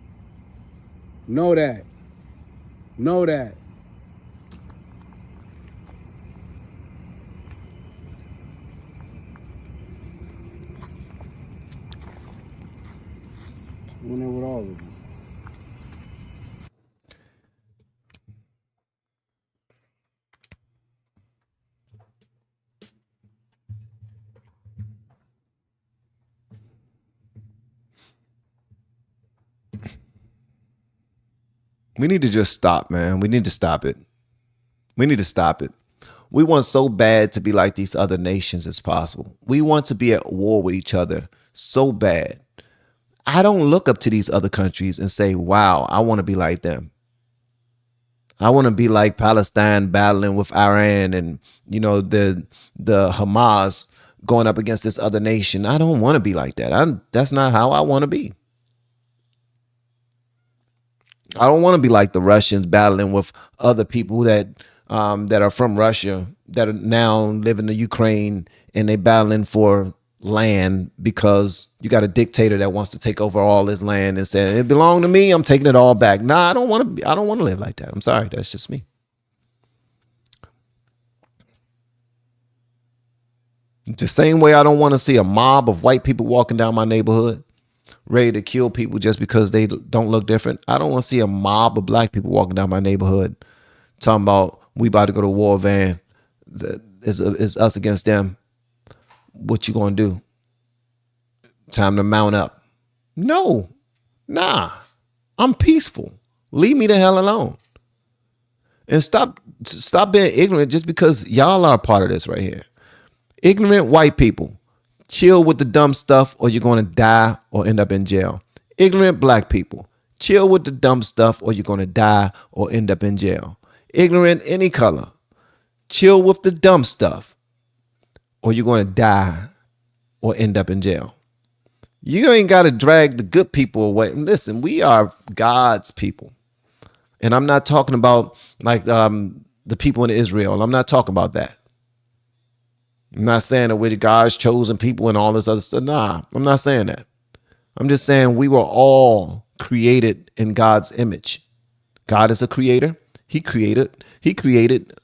Know that. Know that. Went in with all of you. We need to just stop, man. We need to stop it. We need to stop it. We want so bad to be like these other nations as possible. We want to be at war with each other so bad. I don't look up to these other countries and say, wow, I want to be like them. I want to be like Palestine battling with Iran and, you know, the Hamas going up against this other nation. I don't want to be like that. That's not how I want to be. I don't want to be like the Russians battling with other people that are from Russia that are now living in Ukraine and they battling for land because you got a dictator that wants to take over all this land and say it belonged to me, I'm taking it all back. Nah, I don't want to live like that. I'm sorry, that's just me. The same way I don't want to see a mob of white people walking down my neighborhood ready to kill people just because they don't look different. I don't want to see a mob of black people walking down my neighborhood talking about we about to go to war, van. It's us against them. What you gonna do? Time to mount up. No, nah. I'm peaceful. Leave me the hell alone. And stop being ignorant just because y'all are a part of this right here. Ignorant white people, chill with the dumb stuff or you're going to die or end up in jail. Ignorant black people, chill with the dumb stuff or you're going to die or end up in jail. Ignorant any color, chill with the dumb stuff or you're going to die or end up in jail. You ain't got to drag the good people away. Listen, we are God's people. And I'm not talking about like the people in Israel. I'm not talking about that. I'm not saying that we're God's chosen people and all this other stuff. Nah, I'm not saying that. I'm just saying we were all created in God's image. God is a creator. He created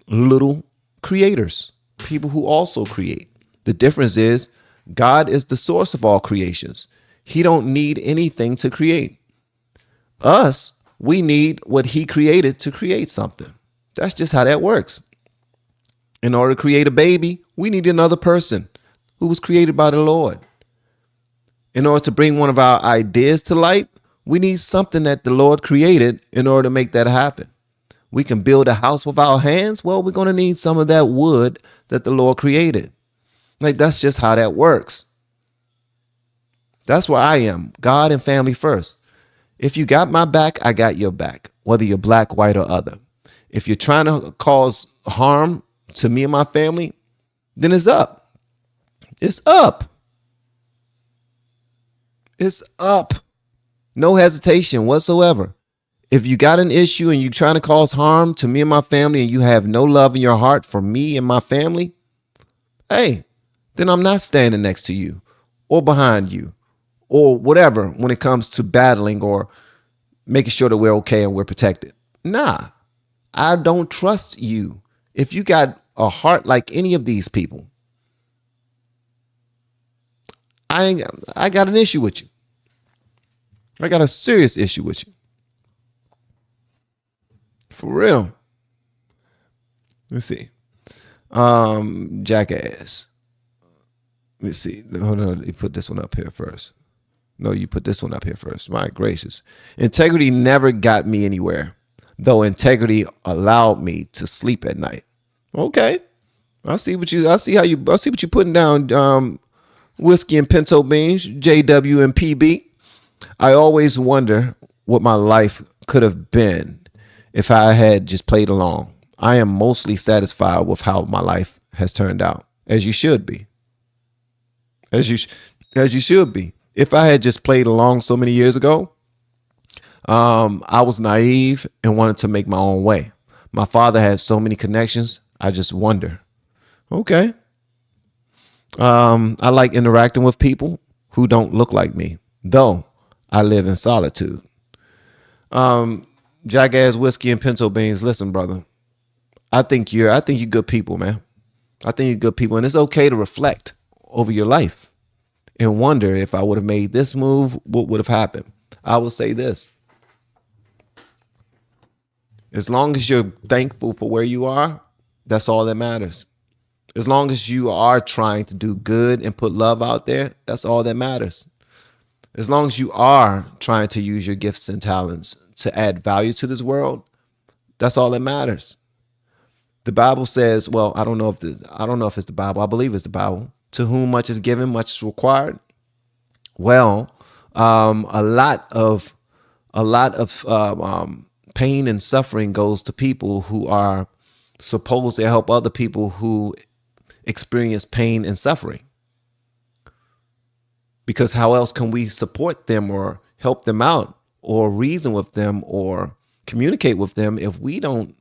little creators, people who also create. The difference is God is the source of all creations. He don't need anything to create. Us, we need what he created to create something. That's just how that works. In order to create a baby, we need another person who was created by the Lord. In order to bring one of our ideas to light, we need something that the Lord created in order to make that happen. We can build a house with our hands. Well, we're going to need some of that wood that the Lord created. Like, that's just how that works. That's where I am. God and family first. If you got my back, I got your back, whether you're black, white, or other. If you're trying to cause harm to me and my family, then it's up. It's up. It's up. No hesitation whatsoever. If you got an issue and you're trying to cause harm to me and my family and you have no love in your heart for me and my family, hey, then I'm not standing next to you or behind you or whatever when it comes to battling or making sure that we're okay and we're protected. Nah, I don't trust you. If you got a heart like any of these people, I got an issue with you. I got a serious issue with you. For real. Let's see. Jackass. Let's see. Hold on. You put this one up here first. No, you put this one up here first. My gracious. Integrity never got me anywhere, though integrity allowed me to sleep at night. Okay. I see what you're putting down. Whiskey and pinto beans, JW and PB. I always wonder what my life could have been if I had just played along. I am mostly satisfied with how my life has turned out, as you should be. As you should be. If I had just played along so many years ago, I was naive and wanted to make my own way. My father had so many connections. I just wonder. Okay. I like interacting with people who don't look like me, though I live in solitude. Jackass, whiskey, and pinto beans. Listen, brother, I think you're good people, man. I think you're good people, and it's okay to reflect over your life and wonder, if I would have made this move, what would have happened? I will say this. As long as you're thankful for where you are, that's all that matters. As long as you are trying to do good and put love out there, that's all that matters. As long as you are trying to use your gifts and talents to add value to this world, that's all that matters. The Bible says, well, I don't know if it's the Bible. I believe it's the Bible. To whom much is given, much is required. Well, a lot of pain and suffering goes to people who are supposed to help other people who experience pain and suffering. Because how else can we support them or help them out or reason with them or communicate with them if we don't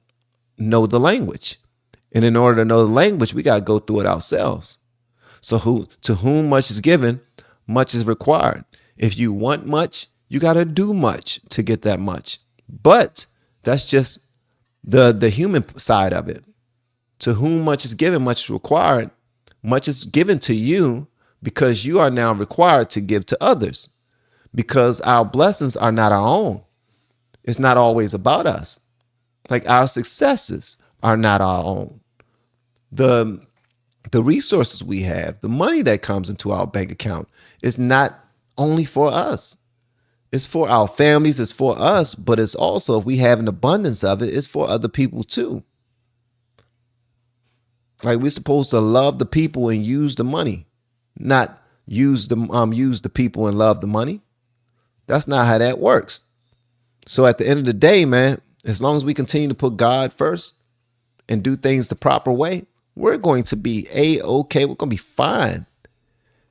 know the language? And in order to know the language, we got to go through it ourselves. So to whom much is given, much is required. If you want much, you got to do much to get that much. But that's just the human side of it. To whom much is given, much is required. Much is given to you because you are now required to give to others, because our blessings are not our own. It's not always about us. Like our successes are not our own. The resources we have, the money that comes into our bank account is not only for us. It's for our families, it's for us, but it's also, if we have an abundance of it, it's for other people too. Like we're supposed to love the people and use the money, not use the people and love the money. That's not how that works. So at the end of the day, man, as long as we continue to put God first and do things the proper way, we're going to be A-okay. We're going to be fine.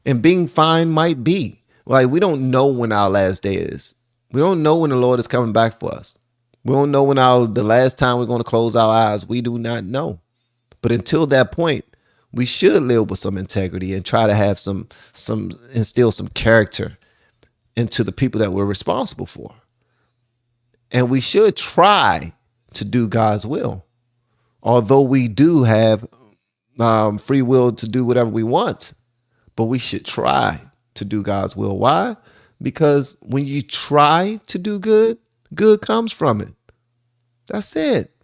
And being fine might be like, we don't know when our last day is. We don't know when the Lord is coming back for us. We don't know when the last time we're going to close our eyes. We do not know. But until that point, we should live with some integrity and try to have instill some character into the people that we're responsible for. And we should try to do God's will. Although we do have free will to do whatever we want, but we should try to do God's will. Why? Because when you try to do good, good comes from it. That's it.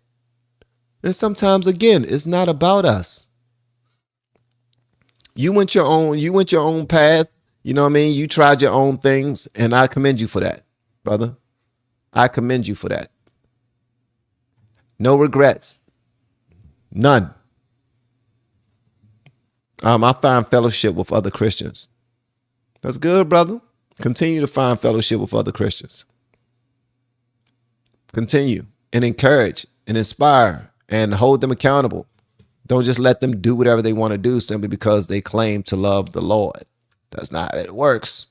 And sometimes, again, it's not about us. You went your own path. You know what I mean? You tried your own things, and I commend you for that, brother. I commend you for that. No regrets. None. I find fellowship with other Christians. That's good, brother. Continue to find fellowship with other Christians. Continue and encourage and inspire and hold them accountable. Don't just let them do whatever they want to do simply because they claim to love the Lord. That's not how it works.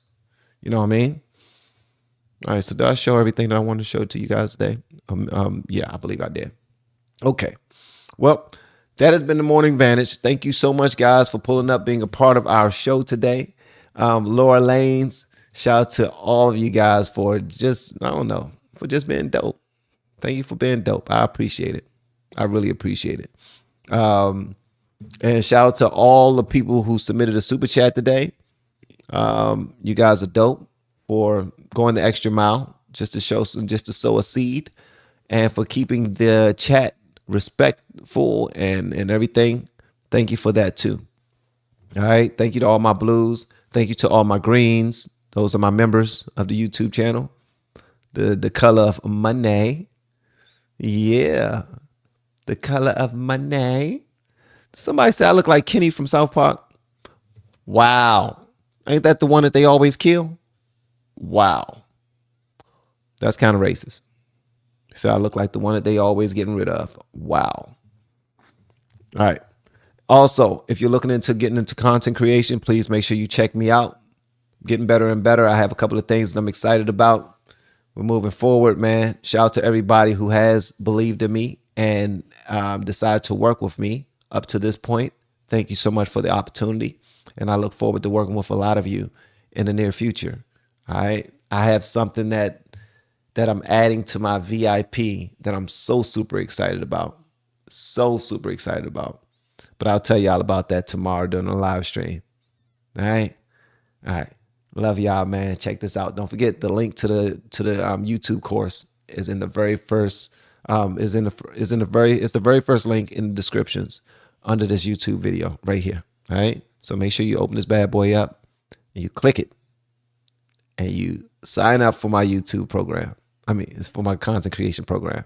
You know what I mean? All right, so did I show everything that I wanted to show to you guys today? Yeah, I believe I did. Okay. Well, that has been the Morning Vantage. Thank you so much, guys, for pulling up, being a part of our show today. Laura Lanes, shout out to all of you guys for just being dope. Thank you for being dope. I appreciate it. I really appreciate it. And shout out to all the people who submitted a super chat today. You guys are dope for going the extra mile just to sow a seed, and for keeping the chat respectful and everything. Thank you for that too. All right. Thank you to all my blues. Thank you to all my greens. Those are my members of the YouTube channel. The color of money. Yeah. The color of money. Somebody said I look like Kenny from South Park. Wow. Ain't that the one that they always kill? Wow. That's kind of racist. So I look like the one that they always getting rid of. Wow. All right. Also, if you're looking into getting into content creation, please make sure you check me out. Getting better and better. I have a couple of things that I'm excited about. We're moving forward, man. Shout out to everybody who has believed in me and decided to work with me up to this point. Thank you so much for the opportunity. And I look forward to working with a lot of you in the near future. All right. I have something that I'm adding to my VIP that I'm so super excited about. So super excited about. But I'll tell y'all about that tomorrow during the live stream. All right. All right. Love y'all, man. Check this out. Don't forget the link to the YouTube course is in the very first it's the very first link in the descriptions under this YouTube video right here. All right. So make sure you open this bad boy up and you click it and you sign up for my YouTube program. It's for my content creation program,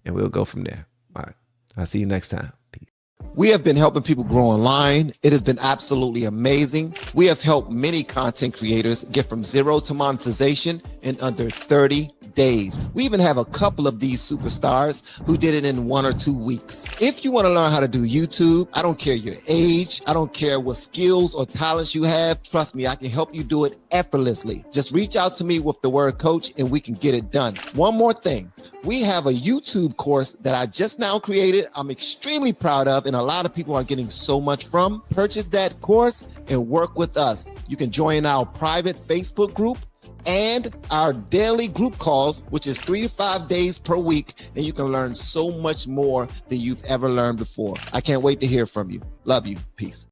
and we'll go from there. All right. I'll see you next time. Peace. We have been helping people grow online. It has been absolutely amazing. We have helped many content creators get from zero to monetization in under 30 days. We even have a couple of these superstars who did it in 1 or 2 weeks. If you want to learn how to do YouTube, I don't care your age, I don't care what skills or talents you have. Trust me, I can help you do it effortlessly. Just reach out to me with the word coach and we can get it done. One more thing. we have a YouTube course that I just now created. I'm extremely proud of, and a lot of people are getting so much from. Purchase that course and work with us. You can join our private Facebook group and our daily group calls, which is 3 to 5 days per week, and you can learn so much more than you've ever learned before. I can't wait to hear from you. Love you. Peace.